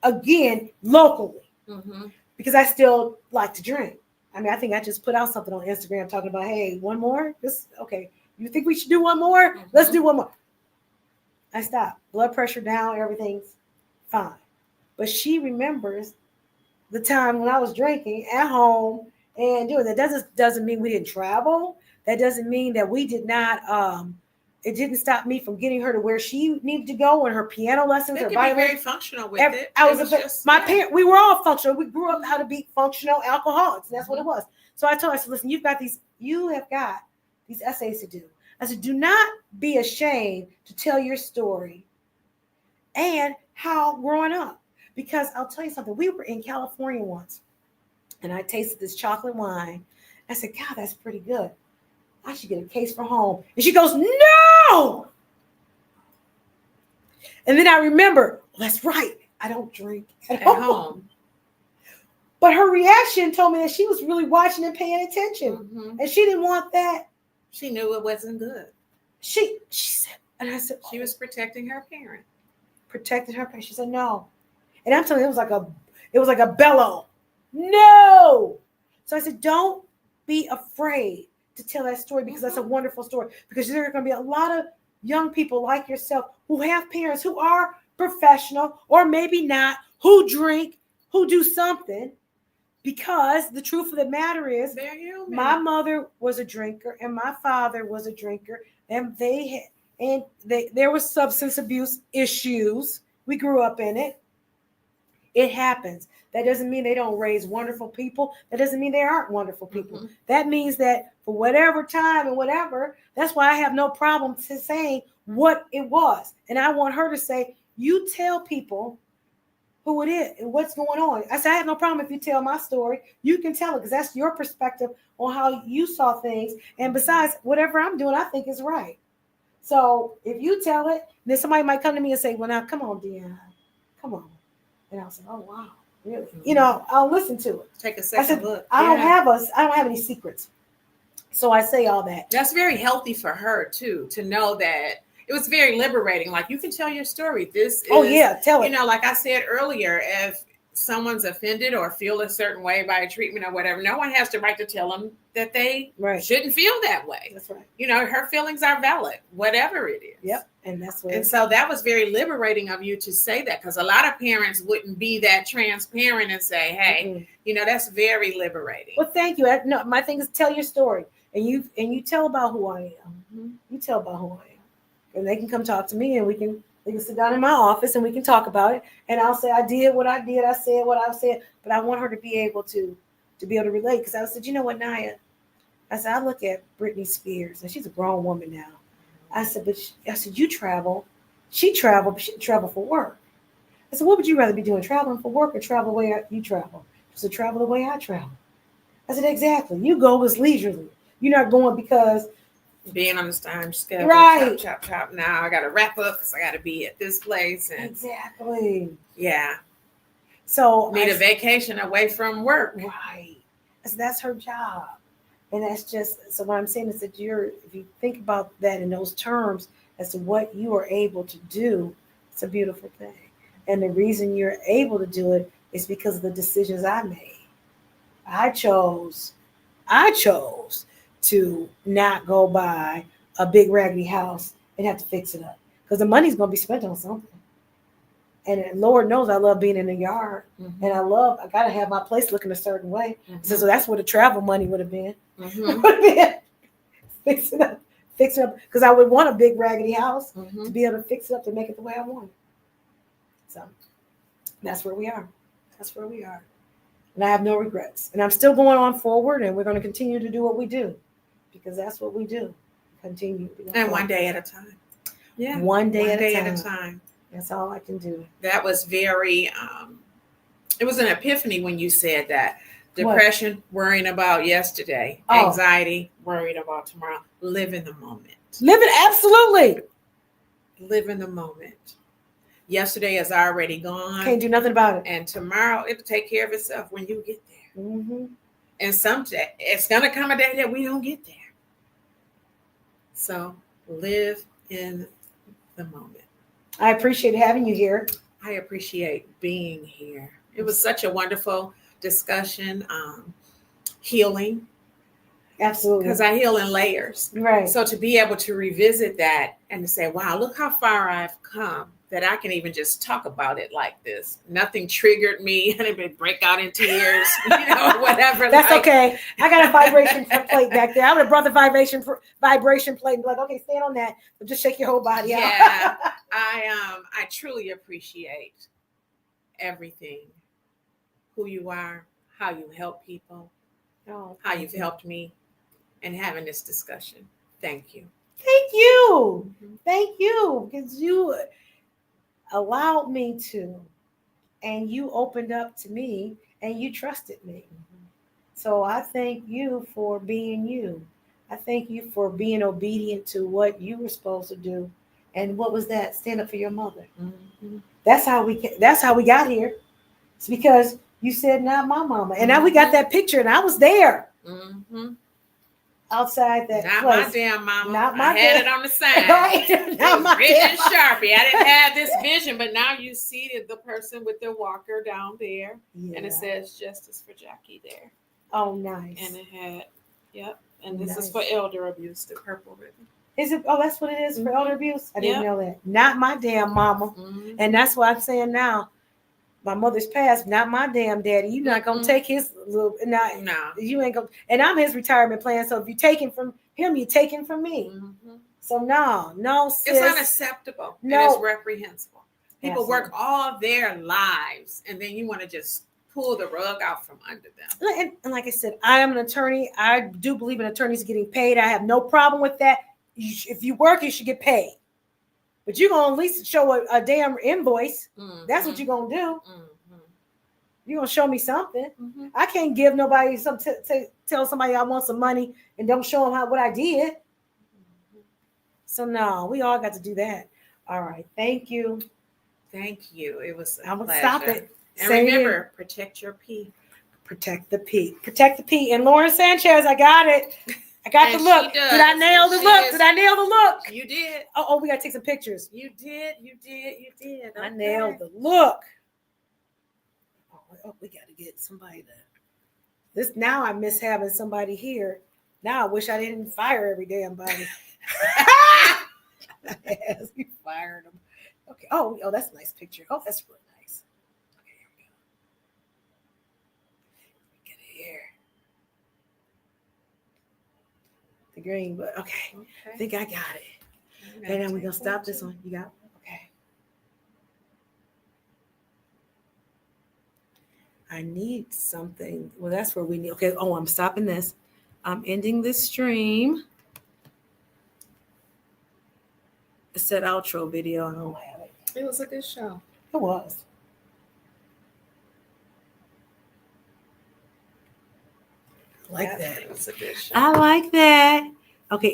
again locally. Mm-hmm. Because I still like to drink. I mean, I think I just put out something on Instagram talking about, hey, one more? Okay. You think we should do one more? Mm-hmm. Let's do one more. I stopped. Blood pressure down, everything's fine. But she remembers the time when I was drinking at home and doing that. Doesn't mean we didn't travel. That doesn't mean that we did not, it didn't stop me from getting her to where she needed to go in her piano lessons. They could be very functional with it. Parents, we were all functional. We grew up how to be functional alcoholics. And that's what it was. So I told her, I said, listen, you have got these essays to do. I said, do not be ashamed to tell your story and how growing up. Because I'll tell you something. We were in California once, and I tasted this chocolate wine. I said, God, that's pretty good. I should get a case for home. And she goes, no. And then I remember, well, that's right. I don't drink at home. But her reaction told me that she was really watching and paying attention. Mm-hmm. And she didn't want that. She knew it wasn't good. She said, and I said, she was protecting her parent. Protecting her parent. She said, no. And I'm telling you, it was like a bellow. No. So I said, don't be afraid to tell that story, because that's a wonderful story. Because there are going to be a lot of young people like yourself who have parents who are professional, or maybe not, who drink, who do something. Because the truth of the matter is, my mother was a drinker and my father was a drinker, and and there was substance abuse issues. We grew up in it. It happens. That doesn't mean they don't raise wonderful people. That doesn't mean they aren't wonderful people. Mhm. That means that for whatever time and whatever, that's why I have no problem saying what it was. And I want her to say, you tell people who it is and what's going on. I said, I have no problem if you tell my story. You can tell it because that's your perspective on how you saw things. And besides, whatever I'm doing, I think is right. So if you tell it, then somebody might come to me and say, well, now, come on, Deanna. Come on. And I'll say, oh, wow. Really? You know, I'll listen to it. Take a I second said, look. I don't have any secrets. So I say all that. That's very healthy for her too, to know that it was very liberating. Like, you can tell your story. This is, Oh yeah, tell it. you know, like I said earlier, if someone's offended or feel a certain way by a treatment or whatever, no one has the right to tell them that they Right. shouldn't feel that way. That's right. You know, her feelings are valid, whatever it is. Yep. And that's what. And so that was very liberating of you to say that, because a lot of parents wouldn't be that transparent and say, hey, you know, that's very liberating. Well, thank you. No, my thing is tell your story, and you tell about who I am. You tell about who I am, and they can come talk to me, and they can sit down in my office, and we can talk about it. And I'll say I did what I did, I said what I said, but I want her to be able to relate. Because I said, you know what, Naya? I said, I look at Britney Spears, and she's a grown woman now. I said, you travel. She traveled, but she traveled for work. I said, what would you rather be doing, traveling for work or travel the way you travel? She said, travel the way I travel. I said, exactly. You go as leisurely. You're not going because being on this time schedule, right? Chop. Now I got to wrap up because I got to be at this place. And exactly. Yeah. So need a vacation away from work. Right. So that's her job. And that's just, so what I'm saying is that if you think about that in those terms as to what you are able to do, it's a beautiful thing. And the reason you're able to do it is because of the decisions I made. I chose to not go buy a big raggedy house and have to fix it up, because the money's going to be spent on something. And Lord knows I love being in the yard, and I got to have my place looking a certain way. So that's where the travel money would have been. Fix it up, because I would want a big raggedy house to be able to fix it up to make it the way I want it. So that's where we are. And I have no regrets. And I'm still going on forward, and we're going to continue to do what we do, because that's what we do. Continue. And one day at a time. Yeah. One day at a time. That's all I can do. That was very, it was an epiphany when you said that. Depression, worrying about yesterday. Anxiety, worried about tomorrow. Live in the moment. Absolutely. Live in the moment. Yesterday is already gone. Can't do nothing about it. And tomorrow, it'll take care of itself when you get there. And someday, it's going to come a day that we don't get there. So live in the moment. I appreciate having you here. I appreciate being here. It was such a wonderful discussion. Healing. Absolutely. Because I heal in layers. Right. So to be able to revisit that and to say, wow, look how far I've come, that I can even just talk about it like this. Nothing triggered me. I didn't break out in tears, whatever. That's okay. I got a vibration plate back there. I would have brought the vibration plate and be like, okay, stand on that, but just shake your whole body out. Yeah. I truly appreciate everything, who you are, how you help people, how you've helped me, and having this discussion. Thank you. Thank you. Thank you, because you allowed me to, and you opened up to me, and you trusted me. So I thank you for being you. I thank you for being obedient to what you were supposed to do. And what was that? Stand up for your mother. That's how we got here. It's because you said, not my mama. And now we got that picture, and I was there. Outside that not place. My damn mama. Not my I had it on the sign. Right? Not my damn Sharpie. I didn't have this vision, but now you see the person with the walker down there, and it says "Justice for Jackie" there. Oh, nice. And it had, and this is for elder abuse, the purple ribbon. Is it? Oh, that's what it is for elder abuse? I didn't know that. Not my damn mama. And that's what I'm saying now. My mother's passed, not my damn daddy. You're not gonna take his little. No, you ain't gonna. And I'm his retirement plan. So if you're taking from him, you're taking from me. So no, sis. It's unacceptable. No. And it's reprehensible. People Absolutely. work all their lives, and then you want to just pull the rug out from under them. And like I said, I am an attorney. I do believe in attorneys getting paid. I have no problem with that. If you work, you should get paid. But you're going to at least show a damn invoice. Mm-hmm. That's what you're going to do. Mm-hmm. You're going to show me something. Mm-hmm. I can't give nobody tell somebody I want some money and don't show them what I did. So no, we all got to do that. All right. Thank you. Thank you. It was I'm pleasure. gonna stop it. And Same remember, here. protect your pee. Protect the P. Protect the P. And Lauren Sanchez, I got it. I got And the look. she does. Did I nail the She look? is- Did I nail the look? You did. Oh, we gotta take some pictures. You did. You did. You did. I Okay. nailed the look. Oh, we gotta get somebody to this. Now I miss having somebody here. Now I wish I didn't fire every damn body. Yes, we fired them. Okay. Oh, that's a nice picture. Oh, that's really nice. Okay, here we go. Get it here. The green, but okay. I think I got it. And then we're gonna stop this one. You got it? Okay. I need something. Well, that's where we need. Okay. Oh, I'm stopping this. I'm ending this stream. It said outro video. I don't have it. It was a good show. It was. I like that. It was a good show. I like that. Okay.